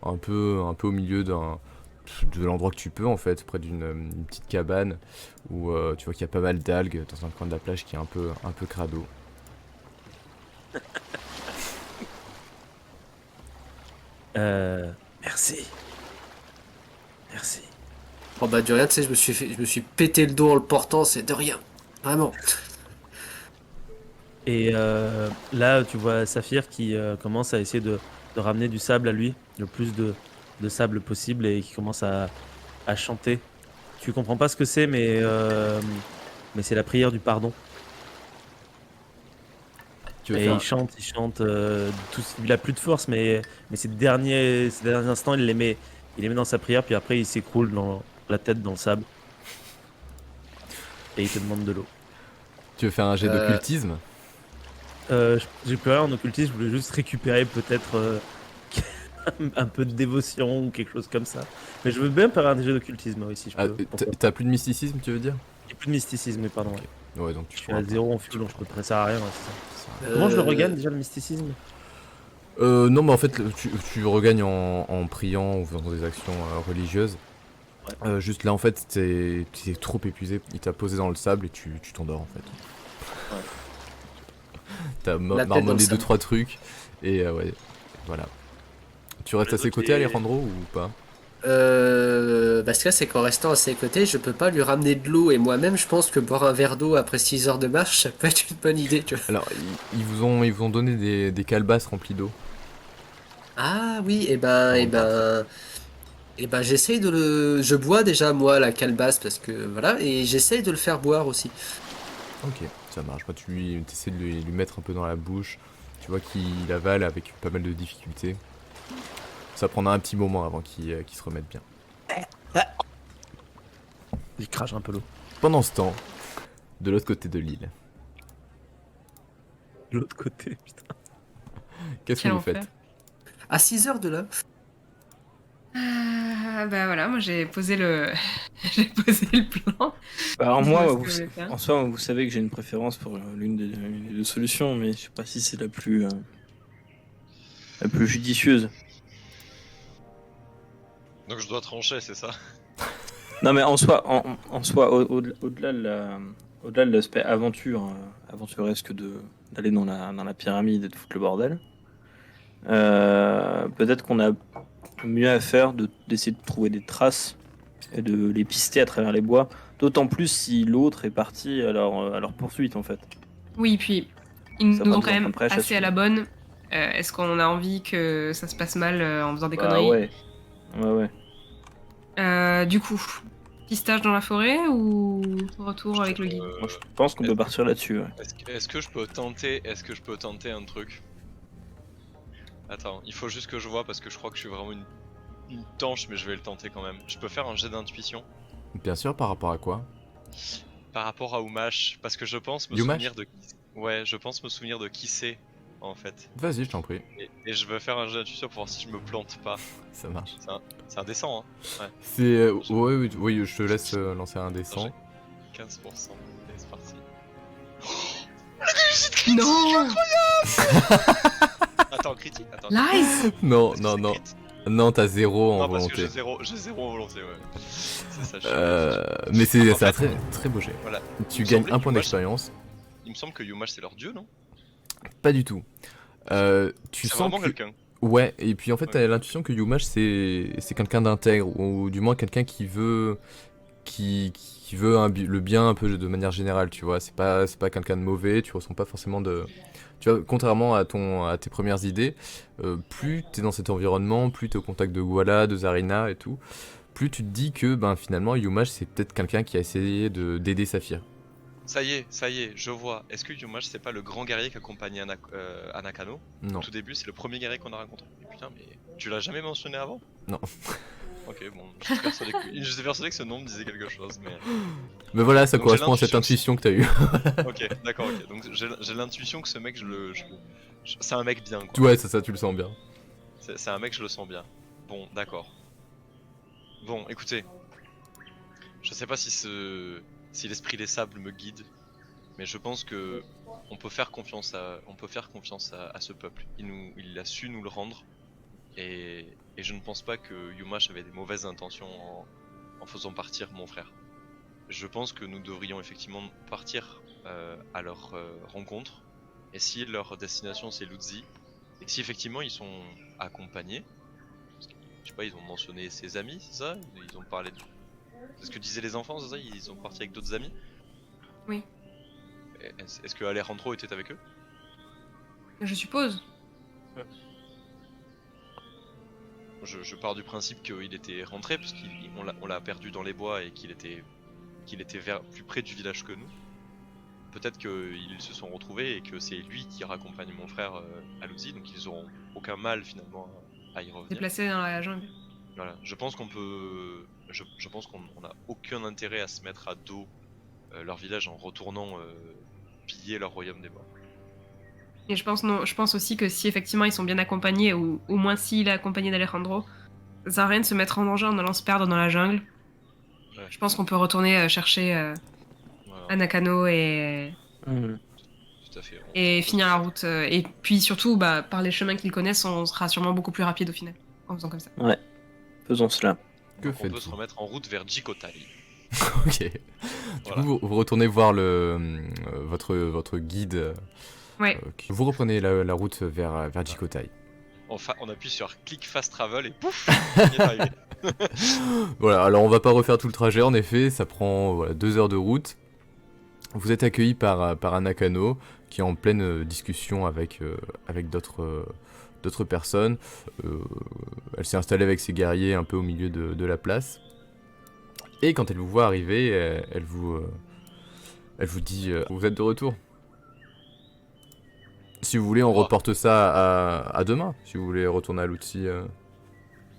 un peu au milieu de l'endroit que tu peux en fait, près une petite cabane où tu vois qu'il y a pas mal d'algues dans un coin de la plage qui est un peu crado. Merci. Merci. Oh bah de rien, tu sais, je me suis pété le dos en le portant, c'est de rien. Vraiment. Et là, tu vois Saphir qui commence à essayer de ramener du sable à lui, le plus de sable possible, et qui commence à chanter. Tu comprends pas ce que c'est, mais c'est la prière du pardon. Tu veux Et faire il chante, il a plus de force, mais ces derniers instants, il les met dans sa prière, puis après il s'écroule dans la tête dans le sable. Et il te demande de l'eau. tu veux faire un jet d'occultisme? J'ai plus rien en occultisme, je voulais juste récupérer peut-être un peu de dévotion ou quelque chose comme ça. Mais je veux bien faire un jeu d'occultisme aussi. Je Ah, peux. Pourquoi pas. t'as plus de mysticisme, tu veux dire? J'ai plus de mysticisme, mais pardon. Ok. Ouais. Ouais, donc tu Je suis pourras à pas. 0 en fuel, donc je peux ça sert à rien. Ouais, c'est ça. Ça- Comment je le regagne déjà le mysticisme? Non, mais en fait, tu regagnes en priant ou faisant des actions religieuses. Ouais. Juste là, en fait, t'es trop épuisé. Il t'a posé dans le sable et tu t'endors en fait. Ouais. T'as La tête dans le marmonné sable. 2-3 trucs et ouais, voilà. Tu restes à ses côtés, Alejandro, ou pas? Parce que là, c'est qu'en restant à ses côtés, je peux pas lui ramener de l'eau. Et moi-même, je pense que boire un verre d'eau après 6 heures de marche, ça peut être une bonne idée, tu vois. Alors, ils vous ont donné des calebasses remplies d'eau. Ah oui, j'essaye de le. Je bois déjà, moi, la calebasse, parce que voilà, et j'essaye de le faire boire aussi. Ok, ça marche. Bah, tu essaies de lui mettre un peu dans la bouche. Tu vois qu'il avale avec pas mal de difficultés. Ça prendra un petit moment avant qu'il se remette bien. Il crache un peu l'eau. Pendant ce temps, de l'autre côté de l'île, De l'autre côté, putain. qu'est-ce que Quel vous enfer. faites? À 6 heures de là. Bah voilà, moi j'ai posé le j'ai posé le plan. Alors Je moi, vois ce que je voulais faire. en soi, vous savez que j'ai une préférence pour l'une des deux solutions, mais je sais pas si c'est la plus judicieuse. Donc je dois trancher, c'est ça? Non, mais en soi, au-delà de l'aspect aventuresque d'aller dans la pyramide et de foutre le bordel, peut-être qu'on a mieux à faire d'essayer de trouver des traces et de les pister à travers les bois. D'autant plus si l'autre est parti à leur poursuite en fait. Oui, puis ils Ça nous va ont nous quand même en prêche à assez à la bonne. Est-ce qu'on a envie que ça se passe mal en faisant des Bah conneries? ouais. Du coup, pistage dans la forêt ou retour avec le guide? Moi, je pense qu'on peut partir là-dessus. Ouais. Est-ce que je peux tenter un truc? Attends, il faut juste que je vois parce que je crois que je suis vraiment une tanche, mais je vais le tenter quand même. Je peux faire un jet d'intuition Bien sûr, par rapport à quoi? par rapport à Umash, parce que je pense me Yumash souvenir de. Ouais, je pense me souvenir de qui c'est en fait. Vas-y, je t'en prie, Et je veux faire un jeu d'intuition pour voir si je me plante pas. ça marche. C'est indécent, hein. Ouais. C'est... ouais, oui, oui, je te laisse lancer un des 100. 15%. Allez, c'est parti. Non. Attends, critique. Attends. Lies. Non, Est-ce que non, c'est non. crit Non, t'as 0 en Non, parce que volonté. j'ai zéro en volonté, ouais. C'est ça, je suis Mais c'est En un fait, très, très beau jet. Voilà. Tu me gagnes semblait un que point Yumash- d'expérience. Il me semble que Yumash c'est leur dieu, non? Pas du tout. Tu C'est sens vraiment que... quelqu'un. Ouais, et puis en fait, Ouais. t'as l'intuition que Yumash c'est quelqu'un d'intègre, ou du moins quelqu'un qui veut qui veut le bien un peu de manière générale, tu vois. C'est pas quelqu'un de mauvais, tu ressens pas forcément de... Tu vois, contrairement à tes premières idées, plus t'es dans cet environnement, plus t'es au contact de Guala, de Zarina et tout, plus tu te dis que ben finalement Yumash c'est peut-être quelqu'un qui a essayé d'aider Saphir. Ça y est, je vois. Est-ce que Yumash c'est pas le grand guerrier qui accompagnait Anakano? Non. Au tout début, c'est le premier guerrier qu'on a rencontré. Et putain, mais tu l'as jamais mentionné avant? Non. Ok, bon, j'étais persuadé que ce nom me disait quelque chose, mais... Mais voilà, ça Donc, correspond à j'ai cette intuition que t'as eue. Ok, d'accord, ok. Donc j'ai l'intuition que ce mec, c'est un mec bien, quoi. Ouais, c'est ça, tu le sens bien. C'est un mec, je le sens bien. Bon, d'accord. Bon, écoutez. Je sais pas si l'esprit des sables me guide, mais je pense que on peut faire confiance à ce peuple. Il a su nous le rendre, et je ne pense pas que Yumash avait des mauvaises intentions en faisant partir mon frère. Je pense que nous devrions effectivement partir à leur rencontre, et si leur destination c'est Luzi, et si effectivement ils sont accompagnés, parce que, je sais pas, ils ont mentionné ses amis, c'est ça? Ils ont parlé de... C'est ce que disaient les enfants, c'est ça? Ils sont partis avec d'autres amis? Oui. Est-ce que Alejandro était avec eux? Je suppose. Je pars du principe qu'il était rentré, parce qu'on l'a perdu dans les bois et qu'il était plus près du village que nous. Peut-être qu'ils se sont retrouvés et que c'est lui qui raccompagne mon frère à Luzi, donc ils auront aucun mal finalement à y revenir. Déplacé dans la jungle. Voilà, je pense qu'on peut... Je pense qu'on n'a aucun intérêt à se mettre à dos leur village en retournant piller leur royaume des morts. Et je pense aussi que si effectivement ils sont bien accompagnés, ou au moins s'il est accompagné d'Alejandro, ça sert à rien de se mettre en danger en allant se perdre dans la jungle. Ouais. Je pense qu'on peut retourner chercher Voilà, Anakano et tout à fait. et finir la route. Et puis surtout, par les chemins qu'ils connaissent, on sera sûrement beaucoup plus rapide au final, en faisant comme ça. Faisons cela. Que Donc on peut faites-vous se remettre en route vers Jikotai. Ok. Du Voilà. coup, vous retournez voir votre guide. Ouais. Vous reprenez la route vers Jikotai. Enfin, on appuie sur Click Fast Travel et pouf, on y est arrivé. Voilà, alors on va pas refaire tout le trajet, en effet, ça prend 2 heures de route. Vous êtes accueilli par Anakano, qui est en pleine discussion avec d'autres personnes. Elle s'est installée avec ses guerriers un peu au milieu de la place. Et quand elle vous voit arriver, elle vous dit vous êtes de retour. Si vous voulez, on reporte ça à demain. Si vous voulez retourner à l'outil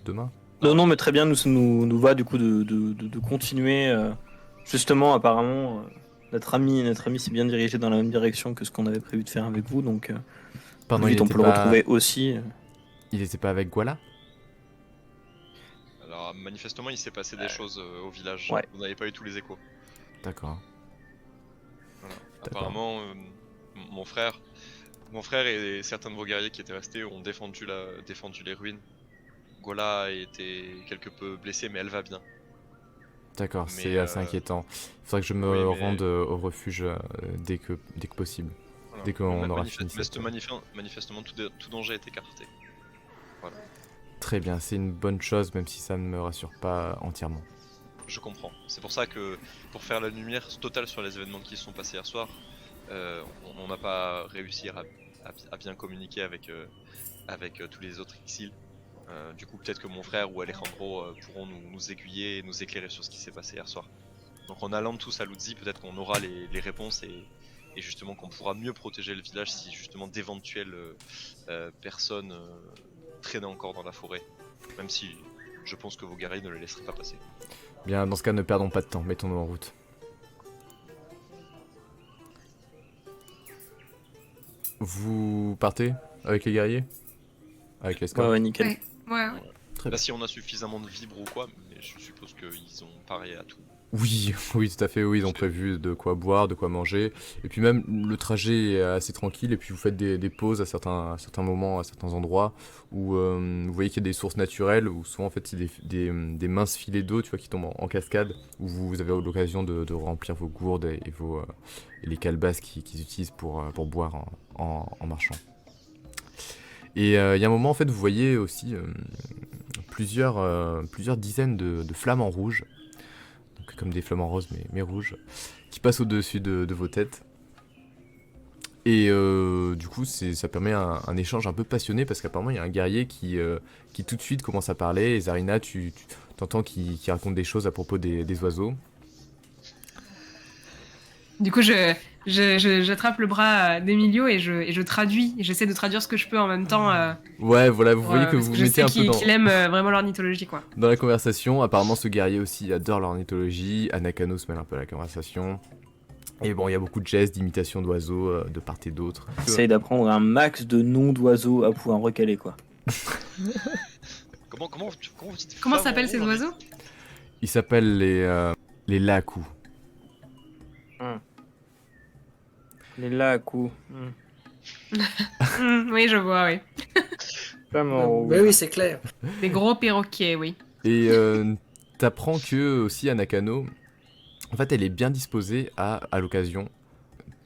demain. Non, mais très bien, nous va du coup de continuer. Justement, apparemment, notre ami s'est bien dirigé dans la même direction que ce qu'on avait prévu de faire avec vous, donc Pardon, plus vite on peut le retrouver aussi. Il était pas avec Guala? Alors manifestement il s'est passé des choses au village, Ouais. vous n'avez pas eu tous les échos. D'accord. Voilà. D'accord. Apparemment mon frère et certains de vos guerriers qui étaient restés ont défendu les ruines. Gola a été quelque peu blessée mais elle va bien. D'accord, Mais, c'est assez inquiétant. Il faudrait que je me oui, mais- rende au refuge dès que possible. Voilà. Dès qu'on Mais aura fini manifestement tout danger est écarté. Très bien, c'est une bonne chose, même si ça ne me rassure pas entièrement. Je comprends. C'est pour ça que pour faire la lumière totale sur les événements qui se sont passés hier soir, on n'a pas réussi à bien communiquer avec tous les autres exiles. Du coup, peut-être que mon frère ou Alejandro pourront nous aiguiller et nous éclairer sur ce qui s'est passé hier soir. Donc en allant tous à Luzi, peut-être qu'on aura les réponses et justement qu'on pourra mieux protéger le village si justement d'éventuelles personnes traînaient encore dans la forêt. Même si je pense que vos guerriers ne les laisseraient pas passer. Bien, dans ce cas, ne perdons pas de temps, mettons-nous en route. Vous partez avec les guerriers? Avec l'escorte? Ouais, nickel. Ouais. Ouais. Très Là, bien. si on a suffisamment de vibres ou quoi, mais je suppose qu'ils ont paré à tout. Oui, oui, tout à fait, oui, ils ont prévu de quoi boire, de quoi manger. Et puis même, le trajet est assez tranquille, et puis vous faites des pauses à certains moments, à certains endroits, où vous voyez qu'il y a des sources naturelles, où souvent, en fait, c'est des minces filets d'eau, tu vois, qui tombent en cascade, où vous avez l'occasion de remplir vos gourdes et les calebasses qu'ils utilisent pour boire en marchant. Et il y a un moment, en fait, vous voyez aussi plusieurs dizaines de flamants rouges, donc comme des flamants roses mais rouges, qui passent au-dessus de vos têtes. Et du coup, ça permet un échange un peu passionné, parce qu'apparemment, il y a un guerrier qui tout de suite commence à parler, et Zarina, tu t'entends qu'il raconte des choses à propos des oiseaux. Du coup, j'attrape le bras d'Emilio et je traduis. Et j'essaie de traduire ce que je peux en même temps. Ouais, voilà, vous voyez que parce vous que vous je mettez sais un peu qu'il aime vraiment l'ornithologie, quoi. dans la conversation. Apparemment, ce guerrier aussi adore l'ornithologie. Anakano se mêle un peu à la conversation. Et bon, il y a beaucoup de gestes, d'imitation d'oiseaux de part et d'autre. Essaye d'apprendre un max de noms d'oiseaux à pouvoir recaler, quoi. Comment vous dites Comment flamant s'appellent ces rouge, en oiseaux? Ils s'appellent les lakou. Les lacs ou. Oui, je vois, oui. Oui, oui, c'est clair. Des gros perroquets, oui. Et t'apprends que aussi Anakano, en fait, elle est bien disposée à l'occasion,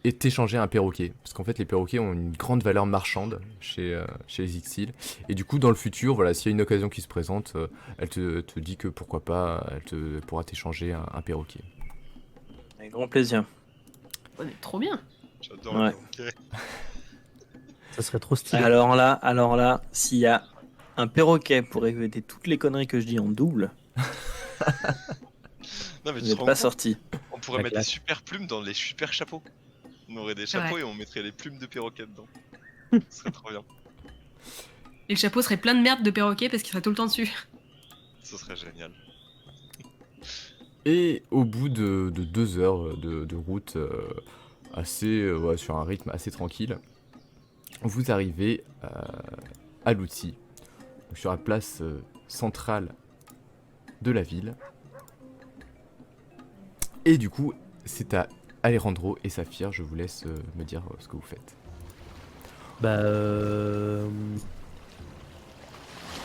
et t'échanger un perroquet. Parce qu'en fait, les perroquets ont une grande valeur marchande chez les Ixil. Et du coup, dans le futur, voilà, s'il y a une occasion qui se présente, elle te dit que pourquoi pas, elle pourra t'échanger un perroquet. Avec grand plaisir. Oh, mais trop bien. J'adore Ouais. le perroquet. Ça serait trop stylé. Alors là, s'il y a un perroquet pour répéter toutes les conneries que je dis en double, Non, mais vous tu te n'êtes rends pas compte, sorti. on pourrait La mettre des claque. super plumes dans les super chapeaux. On aurait des chapeaux et on mettrait les plumes de perroquet dedans. Ce serait trop bien. Et le chapeau serait plein de merde de perroquets parce qu'il serait tout le temps dessus. Ce serait génial. Et au bout de 2 heures de route, ouais, sur un rythme assez tranquille, vous arrivez à l'outil, sur la place centrale de la ville. Et du coup, c'est à Alejandro et Saphir, je vous laisse me dire ce que vous faites. Bah,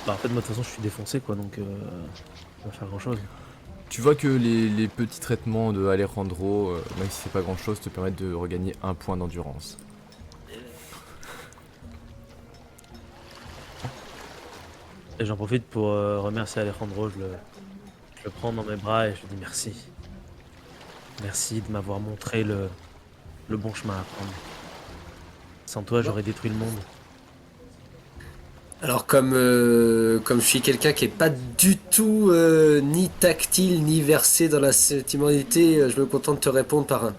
en fait, moi, de toute façon, je suis défoncé, quoi, donc je vais pas faire grand-chose. Tu vois que les petits traitements de Alejandro, même si c'est pas grand chose, te permettent de regagner 1 point d'endurance. Et j'en profite pour remercier Alejandro, je le prends dans mes bras et je lui dis merci. Merci de m'avoir montré le bon chemin à prendre. Sans toi, j'aurais détruit le monde. Alors comme je suis quelqu'un qui est pas du tout ni tactile ni versé dans la sentimentalité, je me contente de te répondre par un.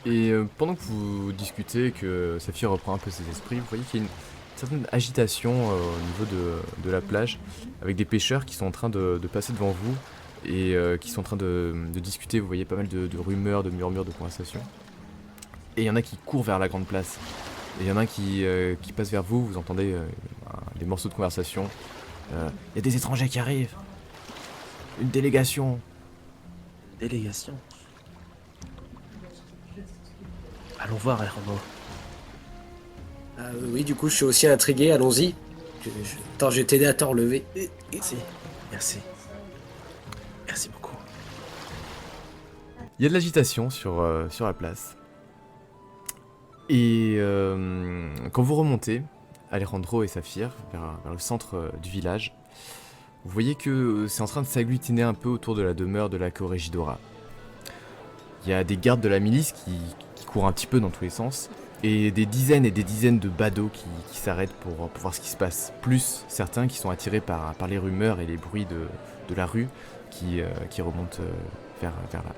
Et pendant que vous discutez, que Saphir reprend un peu ses esprits, vous voyez qu'il y a une certaine agitation au niveau de la plage, avec des pêcheurs qui sont en train de passer devant vous, et qui sont en train de discuter. Vous voyez pas mal de rumeurs, de murmures, de conversations. Et il y en a qui courent vers la grande place. Et il y en a un qui passe vers vous, vous entendez des morceaux de conversation. Il y a des étrangers qui arrivent. Une délégation. Délégation. Allons voir, Alejandro. Oui, du coup, je suis aussi intrigué, allons-y. Attends, je vais t'aider à te relever. Merci. Merci. Merci beaucoup. Il y a de l'agitation sur la place. Et quand vous remontez, Alejandro et Saphir, vers le centre du village, vous voyez que c'est en train de s'agglutiner un peu autour de la demeure de la Corregidora. Il y a des gardes de la milice qui courent un petit peu dans tous les sens, et des dizaines de badauds qui s'arrêtent pour voir ce qui se passe. Plus certains qui sont attirés par les rumeurs et les bruits de la rue qui remontent vers là.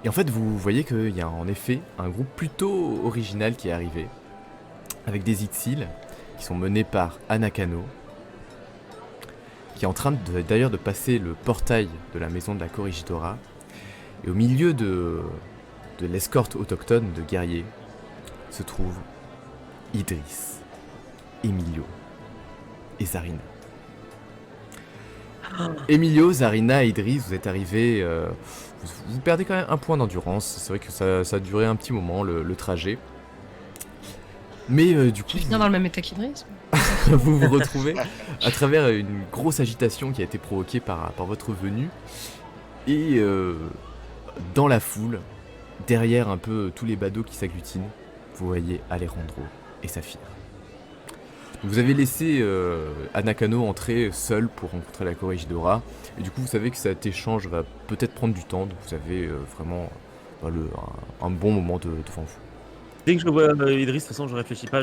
Et en fait, vous voyez qu'il y a en effet un groupe plutôt original qui est arrivé, avec des Ixil qui sont menés par Anakano, qui est en train d'ailleurs de passer le portail de la maison de la Corregidora. Et au milieu de de l'escorte autochtone de guerriers se trouvent Idriss, Emilio et Zarina. Emilio, Zarina et Idriss, vous êtes arrivés, vous perdez quand même un point d'endurance, c'est vrai que ça a duré un petit moment le trajet. Mais du coup, Je suis bien dans le même état qu'Idriss. vous vous retrouvez à travers une grosse agitation qui a été provoquée par votre venue. Et dans la foule, derrière un peu tous les badauds qui s'agglutinent, vous voyez Alejandro et Saphir. Vous avez laissé Anakano entrer seul pour rencontrer la corrégidora. Et du coup, vous savez que cet échange va peut-être prendre du temps. Donc vous avez vraiment un bon moment devant vous. Dès que je vois Idriss, de toute façon, je réfléchis pas,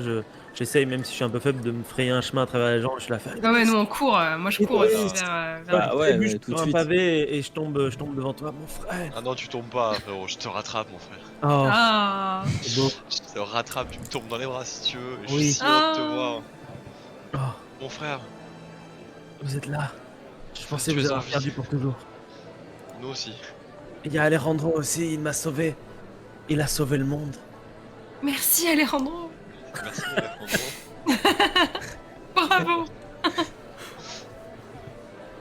j'essaye, même si je suis un peu faible, de me frayer un chemin à travers les gens. Je suis là, faire. Ah ouais, nous on court, moi je cours aussi vers Ah ouais, Début, je tout de prends un suite. pavé et je tombe devant toi, mon frère. Ah non, tu tombes pas, frérot, je te rattrape, mon frère. Oh, Ah, c'est beau. Je te rattrape, tu me tombes dans les bras si tu veux. Je Oui. suis si heureux de te Ah. voir. Oh, Mon frère, vous êtes là. Je pensais Tu es vous en avoir vie. perdu pour toujours. nous aussi. Il y a Alejandro aussi, il m'a sauvé. Il a sauvé le monde. merci Alejandro. Merci, Alejandro. Bravo.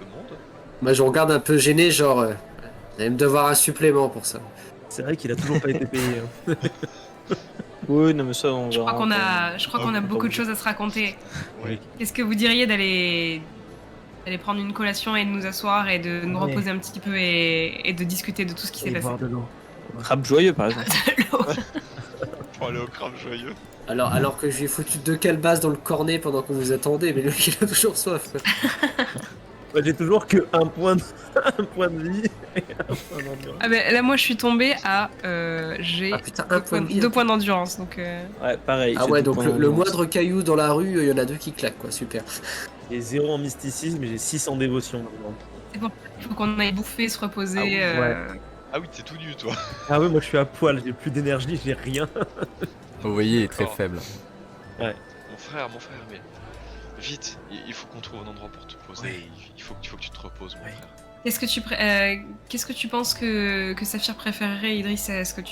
Le monde Moi, je regarde un peu gêné, genre, vous allez me devoir un supplément pour ça. C'est vrai qu'il a toujours pas été payé. hein. Oui, non, mais ça, on Je verra. crois qu'on a beaucoup de choses à se raconter. Oui. Qu'est-ce que vous diriez d'aller prendre une collation et de nous asseoir et de nous Ouais. reposer un petit peu et de discuter de tout ce qui s'est Et passé. boire de l'eau. Crabe joyeux, par exemple. Pour aller au crabe joyeux. Alors que je lui ai foutu 2 calebasses dans le cornet pendant qu'on vous attendait, mais lui, il a toujours soif. Quoi. Moi, j'ai toujours que un point de, un point de vie et un point d'endurance. Ah ben là moi je suis tombée à j'ai Ah putain, un point de vie. 2 points d'endurance donc Ouais, pareil. Ah j'ai ouais, tout donc pendant le mon- moindre caillou dans la rue, il y en a 2 qui claquent, quoi, super. J'ai 0 en mysticisme et j'ai 6 en dévotion. c'est pour ça qu'il faut qu'on aille bouffer, se reposer. Ah oui, ouais. Ah oui, t'es tout nu, toi. Ah oui, moi je suis à poil, j'ai plus d'énergie, j'ai rien. Vous voyez, il est très D'accord. faible. Mon frère, mais vite, il faut qu'on trouve un endroit pour te poser. Ouais. Il faut que tu te reposes, mon Ouais. frère. Qu'est-ce que tu penses que Saphir préférerait, Idriss? Est-ce que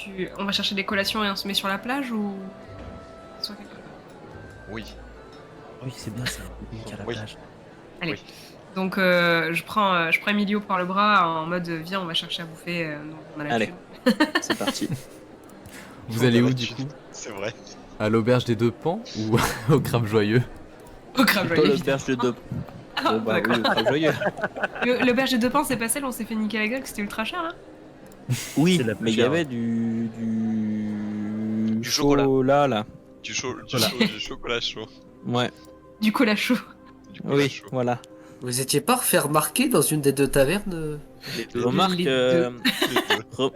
on va chercher des collations et on se met sur la plage ou soit quelque- Oui. Oui, c'est bien, c'est un pique-nique à la Oui. plage. Allez. Oui. Donc je prends Emilio par le bras en mode viens on va chercher à bouffer. Nous, on a Allez. l'habitude. C'est parti. Vous allez On a où du l'habitude. coup? C'est vrai. À l'auberge des 2 pans ou au crabe joyeux? Au crabe Plutôt joyeux. l'auberge de deux. Ah, Bon, bah oui, d'accord. le crabe joyeux. L'auberge de 2 pains, c'est pas celle où on s'est fait niquer la gueule, que c'était ultra cher là? Oui, C'est la plus mais il y chère. avait du Du chocolat. chocolat, là. Du chocolat chaud. Ouais, Du cola chaud. Du cola oui, chaud. voilà. Vous étiez pas refait remarquer dans une des 2 tavernes Les deux. Remarque, les deux.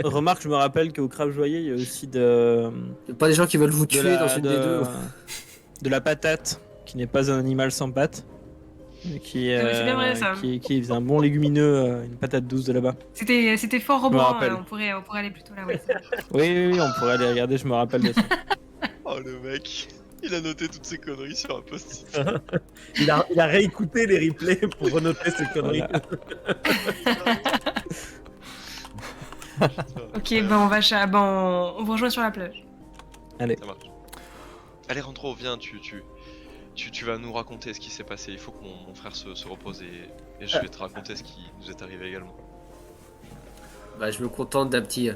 remarque, je me rappelle qu'au crabe joyeux, il y a aussi de Pas des gens qui veulent vous de tuer la, dans une des 2. de la patate, qui n'est pas un animal sans pattes, mais qui Ah, mais c'est bien vrai, ça. qui est un bon légumineux, une patate douce de là-bas. C'était fort me Robin, rappelle. on pourrait aller plutôt là, ouais. Oui, on pourrait aller regarder, je me rappelle de ça. Oh le mec, il a noté toutes ces conneries sur un post-it. Il a réécouté les replays pour renoter ses conneries. Ok, ben on va on vous rejoint sur la plage. Allez, Ça marche. Allez, Rentro, viens, tu vas nous raconter ce qui s'est passé. Il faut que mon frère se repose et je vais te raconter ce qui nous est arrivé également. Bah, je me contente d'un petit.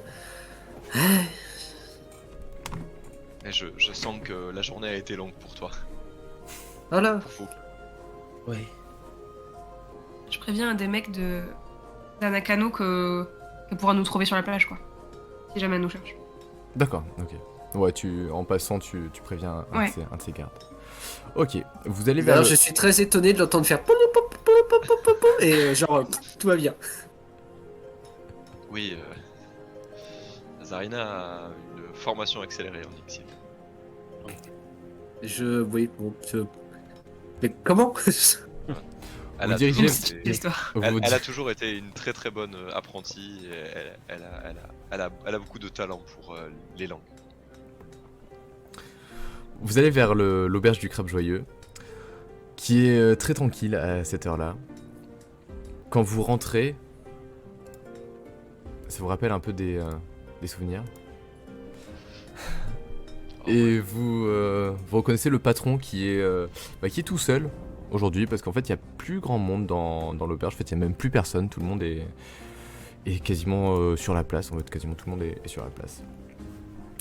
Et je sens que la journée a été longue pour toi. Voilà. Pour vous. Oui. Je préviens un des mecs d'Anakano que pourra nous trouver sur la plage, quoi. Si jamais elle nous cherche. D'accord, ok. Ouais, en passant, tu préviens un, Ouais. un de ces gardes. Ok, vous allez vers. Alors, je suis très étonné de l'entendre faire. Pou, pou, pou, pou, pou, pou, pou, pou, et genre, tout va bien. Oui, Zarina a une formation accélérée en Exil. Oui, bon, mais comment? Elle a, dirigez- toujours été, L'histoire. vous, elle a toujours été une très très bonne apprentie. Et elle a beaucoup de talent pour les langues. vous allez vers l'auberge du crabe joyeux, qui est très tranquille à cette heure-là. Quand vous rentrez, ça vous rappelle un peu des souvenirs? Et vous reconnaissez le patron qui est tout seul aujourd'hui, parce qu'en fait, il n'y a plus grand monde dans l'auberge. En fait, il n'y a même plus personne. Tout le monde est quasiment sur la place. En fait, quasiment tout le monde est sur la place.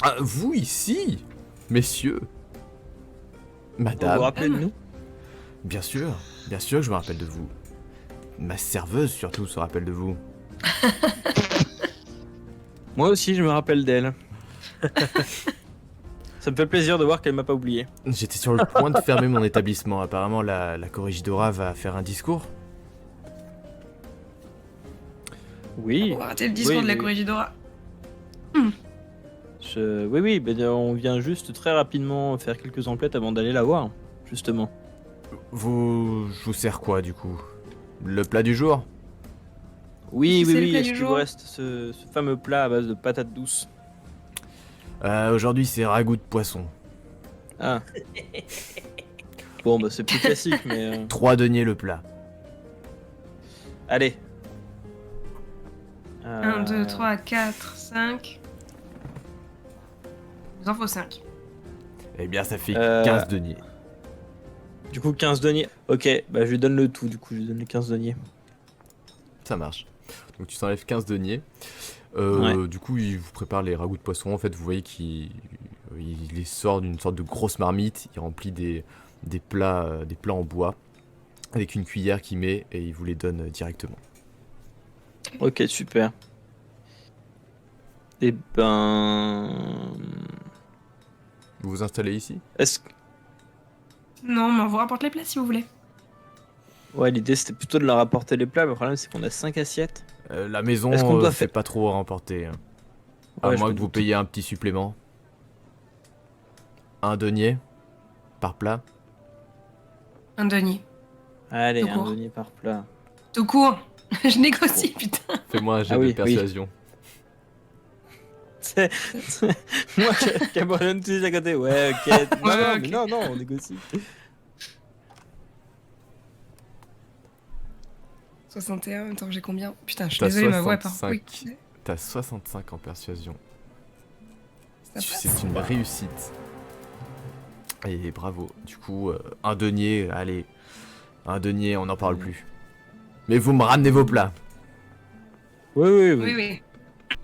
Ah, vous ici, messieurs, Vous vous madame, rappelez de nous? bien sûr que je me rappelle de vous. Ma serveuse, surtout, se rappelle de vous. Moi aussi, je me rappelle d'elle. Ça me fait plaisir de voir qu'elle m'a pas oublié. J'étais sur le point de fermer mon établissement. Apparemment, la Corregidora va faire un discours. Oui. On va rater le discours Oui, de la oui. Corregidora. Oui, ben, on vient juste très rapidement faire quelques emplettes avant d'aller la voir, justement. Je vous sers quoi, du coup? Le plat du jour? Oui, C'est le plat est-ce du qu'il vous jour. reste ce fameux plat à base de patates douces? Aujourd'hui, c'est ragoût de poisson. Ah. Bon, bah c'est plus classique, mais... 3 deniers le plat. Allez. 1, 2, 3, 4, 5. Il nous en faut 5. Eh bien, ça fait Euh, 15 deniers. Du coup, 15 deniers. Ok, bah je lui donne le tout, du coup, je lui donne les 15 deniers. Ça marche. Donc, tu t'enlèves 15 deniers. Ouais. Du coup, il vous prépare les ragoûts de poisson. En fait, vous voyez qu'il les sort d'une sorte de grosse marmite. Il remplit des plats en bois avec une cuillère qu'il met et il vous les donne directement. Ok, super. Et ben... Vous vous installez ici? Est-ce que... Non, mais on vous rapporte les plats si vous voulez. Ouais, l'idée c'était plutôt de leur apporter les plats, mais le problème c'est qu'on a 5 assiettes. La maison Est-ce qu'on doit fait faire- pas trop à remporter, hein. À Ouais, je moins me que vous doute. payiez un petit supplément. Un denier par plat. Un denier. Allez, Tout un court. denier par plat. Tout court. Je négocie, putain. Fais-moi un jet Ah de oui, oui. persuasion. C'est... Moi qui abandonne tous les à côté. Ouais, ok. Non, Ouais, non, ok. mais non, on négocie. 61, en même temps que j'ai combien? Putain, je suis T'as désolée, ma voix est pas. 65. Oui, T'as 65 en persuasion. ça passe. C'est une réussite. Et bravo. Du coup, un denier, allez. Un denier, on n'en parle plus. Mais vous me ramenez vos plats. Oui, oui, Oui, oui. oui.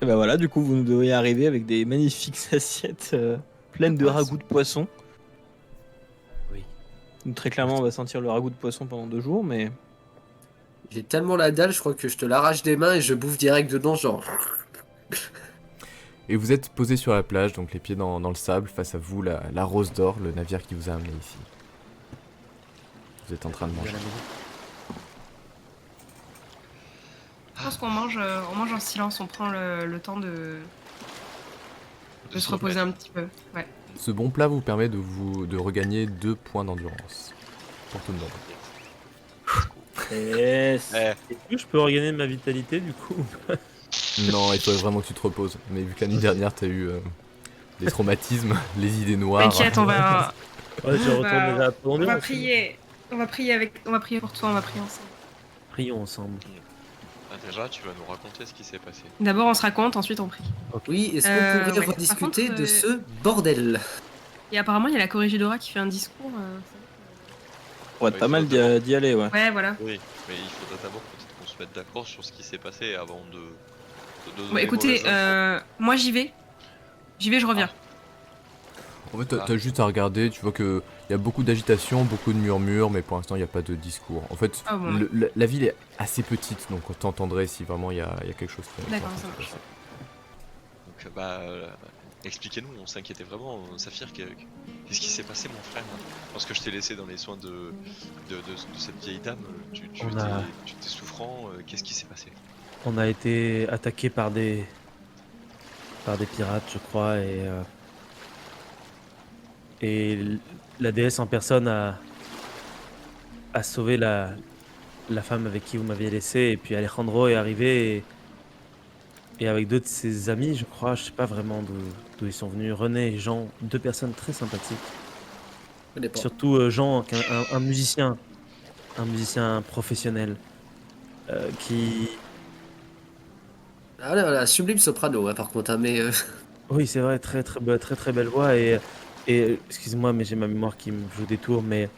Et bah voilà, du coup, vous devriez arriver avec des magnifiques assiettes pleines de Poisson. ragoût de poisson. Oui. Donc, très clairement, on va sentir le ragoût de poisson pendant 2 jours, mais... J'ai tellement la dalle, je crois que je te l'arrache des mains et je bouffe direct dedans, genre. Et vous êtes posé sur la plage, donc les pieds dans le sable. Face à vous, la Rose d'Or, le navire qui vous a amené ici. Vous êtes en train de Bien manger. la maison. Je pense qu'on mange, on mange en silence, on prend le temps de se reposer un petit peu. Ouais. Ce bon plat vous permet de regagner 2 points d'endurance. Pour tout le monde. Yes. Eh, Est-ce que je peux regagner ma vitalité du coup? Non, il faudrait vraiment que tu te reposes. Mais vu que la nuit dernière, t'as eu des traumatismes, les idées noires. T'inquiète, on va, Ouais, je on retourne va- déjà à ton on va endurance. prier. On va prier pour toi, on va prier ensemble. Prions ensemble. ah, déjà, tu vas nous raconter ce qui s'est passé. D'abord on se raconte, ensuite on prie. Oui, est-ce qu'on pourrait ouais. Par rediscuter contre, de ce bordel? Et apparemment il y a la Corregidora qui fait un discours. Pour être pas mal d'y aller, ouais. Ouais, voilà. Oui, mais il faudrait d'abord peut-être qu'on se mette d'accord sur ce qui s'est passé avant de donner Bon, écoutez, mauvaises infos. moi j'y vais. J'y vais, je reviens. En fait, t'as juste à regarder, tu vois que il y a beaucoup d'agitation, beaucoup de murmures, mais pour l'instant, il n'y a pas de discours. En fait, Ah bon. la ville est assez petite, donc on t'entendrait si vraiment il y a quelque chose qui D'accord, qui ça se marche. passe. Donc, expliquez-nous, on s'inquiétait vraiment. Saphir, qu'est-ce qui s'est passé, mon frère? Parce que je t'ai laissé dans les soins de cette vieille dame. Tu On a- étais souffrant. Qu'est-ce qui s'est passé? On a été attaqué par des pirates, je crois, et la déesse en personne a sauvé la femme avec qui vous m'aviez laissé, et puis Alejandro est arrivé et avec 2 de ses amis, je crois, je sais pas vraiment d'où ils sont venus, René et Jean, 2 personnes très sympathiques. Je connais pas. Surtout Jean, qui est un musicien professionnel, qui Ah là, là, sublime soprano, hein, par contre, hein, mais Oui, c'est vrai, très belle voix et excuse-moi, mais j'ai ma mémoire qui me joue des tours, mais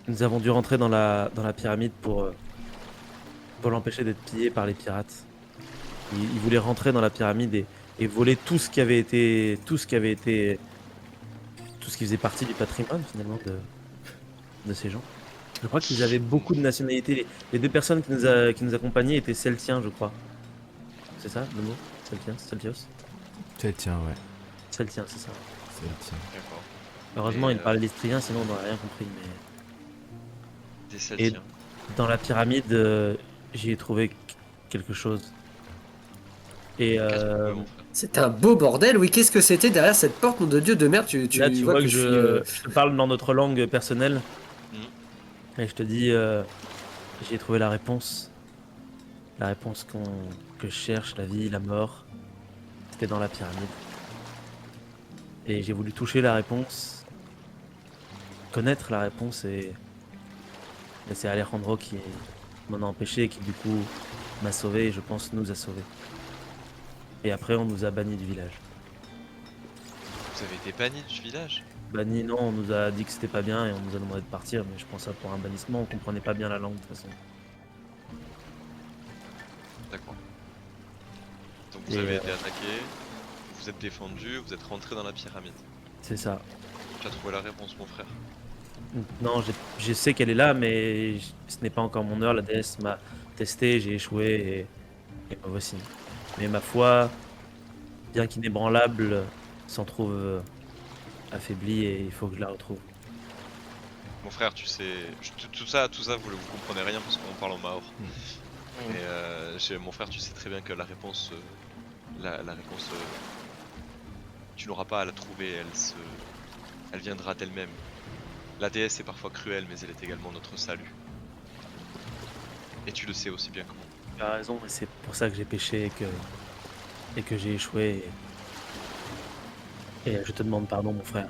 nous avons dû rentrer dans la pyramide pour l'empêcher d'être pillé par les pirates. Il voulait rentrer dans la pyramide et voler tout ce qui faisait partie du patrimoine finalement de ces gens. Je crois qu'ils avaient beaucoup de nationalités. Les deux personnes qui nous accompagnaient étaient celtiens, je crois. C'est ça le mot? Celtien, Celtios? Tiens, ouais. Celtien, c'est ça. Tiens. D'accord. Heureusement, Et, il parlait l'istrien, sinon on n'aurait rien compris. Mais Des Celtiens. dans la pyramide, j'y ai trouvé quelque chose. Et Qu'est-ce qu'on veut, mon frère? C'est un beau bordel, oui. Qu'est-ce que c'était derrière cette porte, nom de Dieu de merde? Tu là, tu vois que je suis. je te parle dans notre langue personnelle. Et je te dis, j'y ai trouvé la réponse. La réponse que je cherche, la vie, la mort. C'était dans la pyramide. Et j'ai voulu toucher la réponse, connaître la réponse et c'est Alejandro qui m'en a empêché et qui du coup m'a sauvé et je pense nous a sauvés. Et après on nous a bannis du village. Vous avez été banni du village? Bannis non, on nous a dit que c'était pas bien et on nous a demandé de partir, mais je pense ça pour un bannissement, on comprenait pas bien la langue de toute façon. D'accord. Donc vous Et, avez été attaqué, vous êtes défendu, vous êtes rentré dans la pyramide. C'est ça. Tu as trouvé la réponse, mon frère. Non, je sais qu'elle est là, mais ce n'est pas encore mon heure. La déesse m'a testé, j'ai échoué et me voici. Mais ma foi, bien qu'inébranlable, s'en trouve affaiblie et il faut que je la retrouve. Mon frère, tu sais, tout ça, vous comprenez rien parce qu'on parle en maor. Mais mon frère, tu sais très bien que la réponse, tu n'auras pas à la trouver, elle viendra d'elle-même. La déesse est parfois cruelle, mais elle est également notre salut. Et tu le sais aussi bien que moi. Tu as raison, et c'est pour ça que j'ai péché et que j'ai échoué. Et je te demande pardon, mon frère.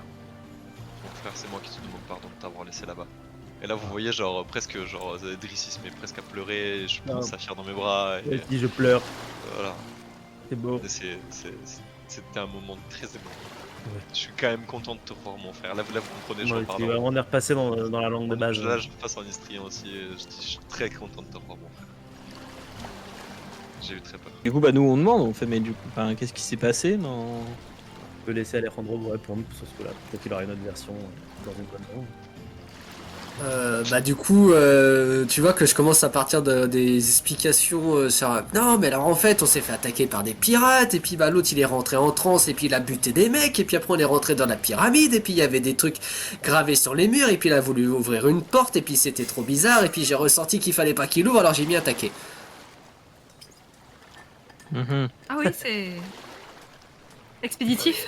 Mon frère, c'est moi qui te demande pardon de t'avoir laissé là-bas. Et là, vous voyez, genre, presque, genre, Driss, il se met presque à pleurer, je prends Non. Saphir dans mes bras, et Si je pleure, voilà. c'est beau. Et c'était un moment très émouvant. Ouais. Je suis quand même content de te revoir, mon frère. Là, vous comprenez, Moi j'en parle. aussi, on est repassé dans la langue de base. Là, je passe en istrien aussi, et je suis très content de te revoir, mon frère. J'ai eu très peur. Du coup, bah nous on demande, on fait mais du coup, enfin, qu'est-ce qui s'est passé dans... On peut laisser Alejandro vous répondre sur ce coup-là. Peut-être qu'il aura une autre version dans une bonne langue. Bah du coup, tu vois que je commence à partir des explications sur non mais alors en fait on s'est fait attaquer par des pirates et puis bah l'autre il est rentré en transe et puis il a buté des mecs et puis après on est rentré dans la pyramide et puis il y avait des trucs gravés sur les murs et puis il a voulu ouvrir une porte et puis c'était trop bizarre et puis j'ai ressenti qu'il fallait pas qu'il ouvre alors j'ai mis attaqué. Ah oui, c'est expéditif.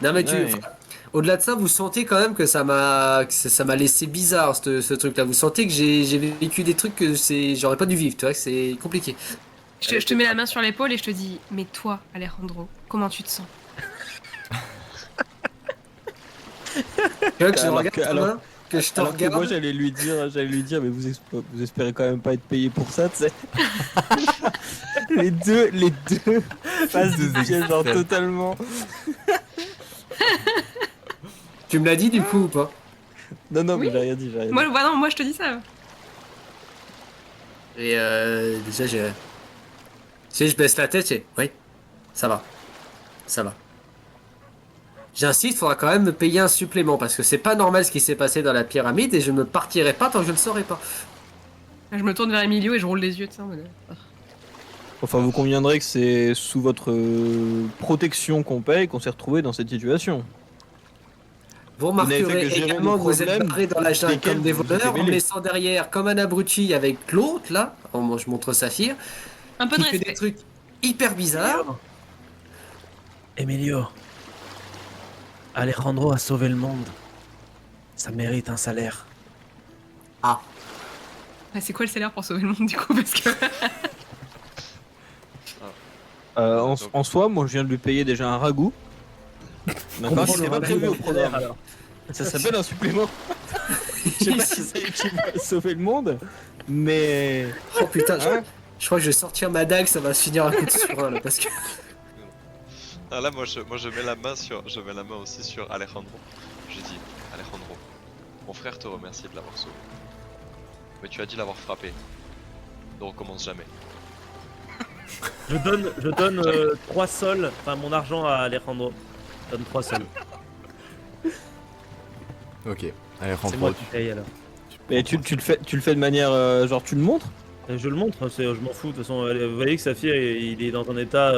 Non mais Ouais. au-delà de ça, vous sentez quand même que ça m'a laissé bizarre ce truc-là. Vous sentez que j'ai vécu des trucs que j'aurais pas dû vivre, tu vois, que c'est compliqué. Je te mets la main sur l'épaule et je te dis, mais toi, Alejandro, comment tu te sens? Tu vois que je Alors regarde que- ta alors- main, que je te Alors que regarde. moi j'allais lui dire, mais vous espérez quand même pas être payé pour ça, tu sais. les deux passent du pied, genre totalement. Tu me l'as dit du coup ou pas? Non, mais Oui. j'ai rien dit, j'ai rien dit. Moi, bah non, moi je te dis ça. Et déjà, tu sais, je baisse la tête et oui, ça va. Ça va. J'insiste, il faudra quand même me payer un supplément parce que c'est pas normal ce qui s'est passé dans la pyramide et je ne partirai pas tant que je ne saurai pas. Je me tourne vers Emilio et je roule les yeux, tu sais. en mode, Enfin, vous conviendrez que c'est sous votre protection qu'on paye qu'on s'est retrouvé dans cette situation. Vous n'avez fait remarquerez que gérer également nos que vous êtes problèmes barrés dans la jungle desquels comme des vous vous voleurs, en me révélez. laissant derrière comme un abruti avec l'autre là. Je montre Saphir. Un peu de Qui fait des respect. trucs hyper bizarres. Emilio, Alejandro a sauvé le monde. Ça mérite un salaire. Ah, Ah, c'est quoi le salaire pour sauver le monde du coup? Parce que. En soi, moi je viens de lui payer déjà un ragoût. D'accord, Comprends c'était le pas ragoût prévu au dans le programme. salaire, alors. Ça s'appelle un supplément. Je sais pas si ça va sauver le monde, mais. oh putain, Hein je crois que je vais sortir ma dague, ça va se finir un coup de surin là parce que. Ah là, moi je mets la main aussi sur Alejandro. Je dis, Alejandro, mon frère te remercie de l'avoir sauvé. Mais tu as dit l'avoir frappé. Ne recommence jamais. Je donne 3 sols, enfin mon argent à Alejandro. Je donne 3 sols. Ok, allez, C'est moi qui paye alors. Mais tu le fais de manière genre tu le montres? Je le montre, je m'en fous. De toute façon, vous voyez que Saphir, il est dans un état,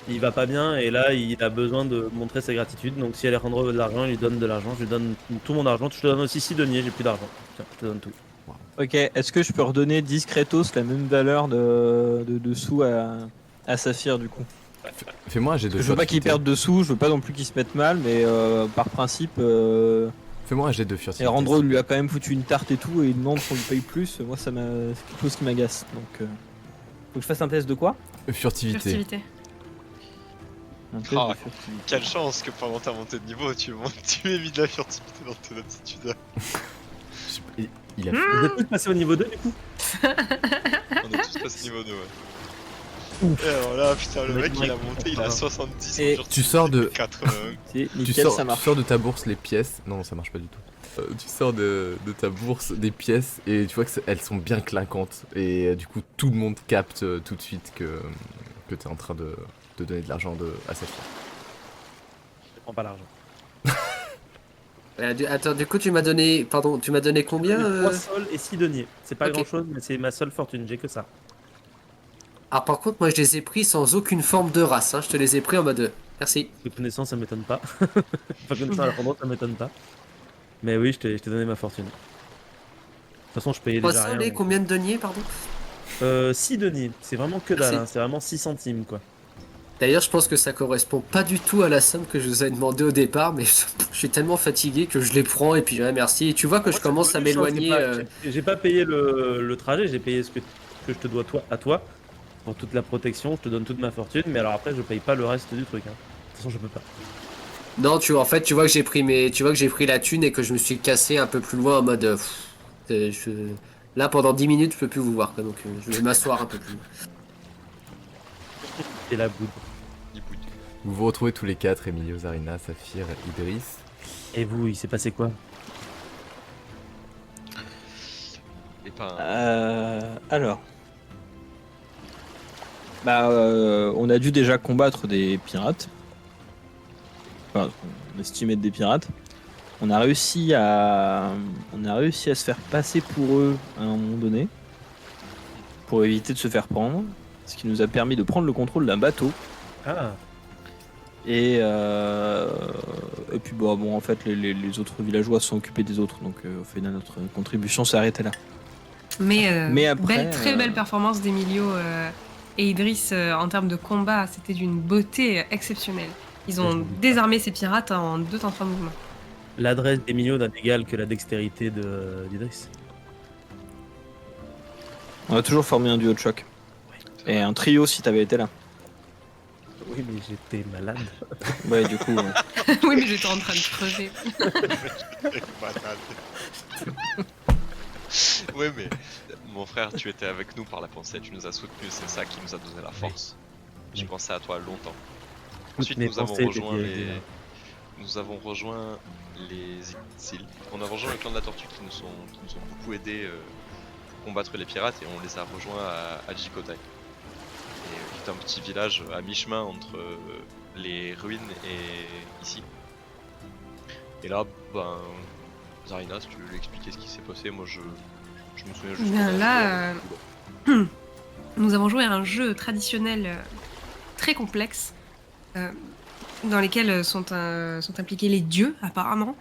il va pas bien et là, il a besoin de montrer sa gratitude. Donc, si Alejandro veut de l'argent, il lui donne de l'argent. Je lui donne tout mon argent. Je te donne aussi 6 deniers, j'ai plus d'argent. Tiens, je te donne tout. Ok, est-ce que je peux redonner discretos la même valeur de sous à Saphir du coup? Fais-moi un jet de Je veux pas qu'il furtivité. perde de sous, je veux pas non plus qu'il se mette mal, mais par principe, Fais-moi un jet de furtivité. Alejandro lui a quand même foutu une tarte et tout et il demande qu'on lui paye plus. Moi, c'est quelque chose qui m'agace. Donc, faut que je fasse un test de quoi? Furtivité. Furtivité. Un test Ah, de furtivité. Quelle chance que pendant ta montée de niveau, tu aies mis de la furtivité dans tes aptitudes. Il a Vous êtes tous passés au niveau 2 du coup? On est tous passé niveau 2, ouais. Et alors là, putain, le mec il a monté, il a 70 Et en tu sors de- 80. C'est Tu nickel, sors, ça tu marche. sors de ta bourse les pièces. Non, ça marche pas du tout. Tu sors de ta bourse des pièces et tu vois qu'elles sont bien clinquantes. Et du coup, tout le monde capte tout de suite que t'es en train de donner de l'argent à Saphir. Je prends pas l'argent. Attends, du coup, tu m'as donné combien 3 sols et 6 deniers. C'est pas Ok. grand chose, mais c'est ma seule fortune. J'ai que ça. Ah, par contre, moi, je les ai pris sans aucune forme de race. Hein. Je te les ai pris en mode merci. De connaissance, ça m'étonne pas. Enfin, connaissance Alejandro, ça m'étonne pas. Mais oui, je t'ai donné ma fortune. De toute façon, je payais 3 déjà rien. sols et donc. combien de deniers, pardon 6 deniers. C'est vraiment que dalle. Merci. Hein. C'est vraiment 6 centimes, quoi. D'ailleurs, je pense que ça correspond pas du tout à la somme que je vous ai demandé au départ, mais je suis tellement fatigué que je les prends et puis ouais, merci. Et tu vois que je commence à m'éloigner. J'ai pas payé le trajet, j'ai payé ce que je te dois à toi pour toute la protection. Je te donne toute ma fortune, mais alors après, je paye pas le reste du truc. Hein. De toute façon, je peux pas. Non, tu vois, en fait, tu vois que j'ai pris la thune et que je me suis cassé un peu plus loin en mode. Là, pendant 10 minutes, je peux plus vous voir, quoi, donc je vais m'asseoir un peu plus. Et la boude. Il boude. Vous vous retrouvez tous les quatre, Emilio, Zarina, Saphir, Idriss. Et vous, il s'est passé quoi? Et pas Alors. On a dû déjà combattre des pirates. Enfin, on estimait des pirates. On a réussi à se faire passer pour eux à un moment donné, pour éviter de se faire prendre, ce qui nous a permis de prendre le contrôle d'un bateau. Ah, Et puis bon, en fait, les autres villageois se sont occupés des autres, donc au final, notre contribution s'est arrêtée là. Mais après, très belle performance d'Emilio et Idriss en termes de combat. C'était d'une beauté exceptionnelle. Ils ont désarmé ces pirates en 2 temps 3 mouvements. l'adresse d'Emilio n'a d'égal que la dextérité d'Idriss. On a toujours formé un duo de choc. Et un trio si t'avais été là. Oui, mais j'étais malade. Ouais, du coup. Oui, mais j'étais en train de crever. Ouais, mais mon frère, tu étais avec nous par la pensée, tu nous as soutenus, c'est ça qui nous a donné la force. J'ai Oui. pensé à toi longtemps. Toutes Ensuite, mes nous avons pensées rejoint étaient les. dirigées. Nous avons rejoint les Yggdrasil. On a rejoint le clan de la tortue qui nous ont beaucoup aidés pour combattre les pirates et on les a rejoints à Jikotai. Et qui est un petit village à mi-chemin entre les ruines et ici. Et là, ben, Zarina, si tu veux lui expliquer ce qui s'est passé, moi je me souviens juste. Bien, qu'on a là, joué avec Nous avons joué à un jeu traditionnel très complexe dans lesquels sont impliqués les dieux apparemment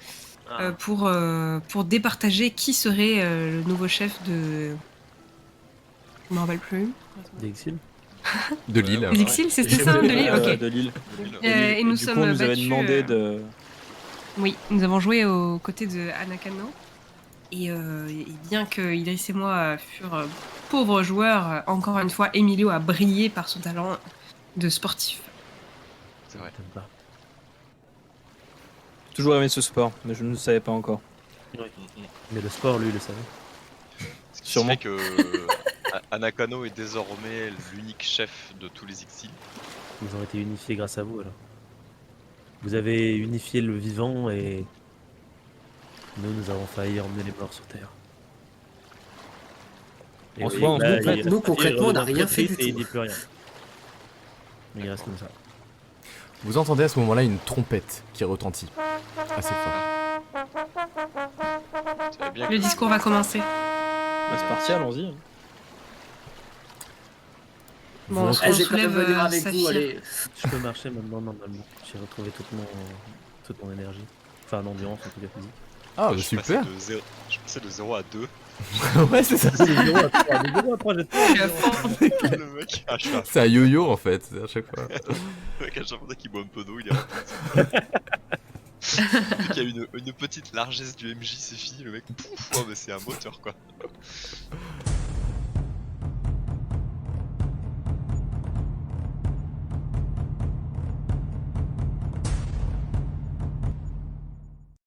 Ah. pour départager qui serait le nouveau chef de... Je me rappelle plus. D'exil. De l'île. Les Exiles, c'était ça, de l'île, ok. De l'île. Et nous du sommes coup, on nous avait battus, demandé de. Oui, nous avons joué aux côtés de Anakano. Et bien que Idriss et moi furent pauvres joueurs, encore une fois, Emilio a brillé par son talent de sportif. C'est vrai. T'aimes pas. Toujours aimé ce sport, mais je ne le savais pas encore. Mais le sport, lui, il le savait. Ce qui Sûrement. fait que Anakano est désormais l'unique chef de tous les Yggdrasil. Ils ont été unifiés grâce à vous alors. Vous avez unifié le vivant et nous avons failli emmener les morts sur Terre. Et En oui, soi, là, nous, il reste concrètement, on n'a très rien fait triste du et il tout. dit plus rien. Il reste comme ça. Vous entendez à ce moment-là une trompette qui retentit assez fort. C'est bien Le discours va commencer. Bah, c'est parti, allons-y. Bon, Vous on ent- se Eh, je vais quand même soulève, venir avec vous, Saphir. allez. Je peux marcher maintenant normalement. J'ai retrouvé toute mon énergie. Enfin, l'endurance en tout cas physique. Ah, bah, Je suis passé super. je passais de 0 à 2. Ouais, c'est ça. De 0 à 3, de 0 à 3, j'ai Le mec, à chaque C'est un yo-yo en fait, c'est à chaque fois. fois qu'il boit un peu d'eau, il est reparti. Dès qu'il y a une petite largesse du MJ, c'est fini, le mec, pouf, oh, mais c'est un moteur quoi.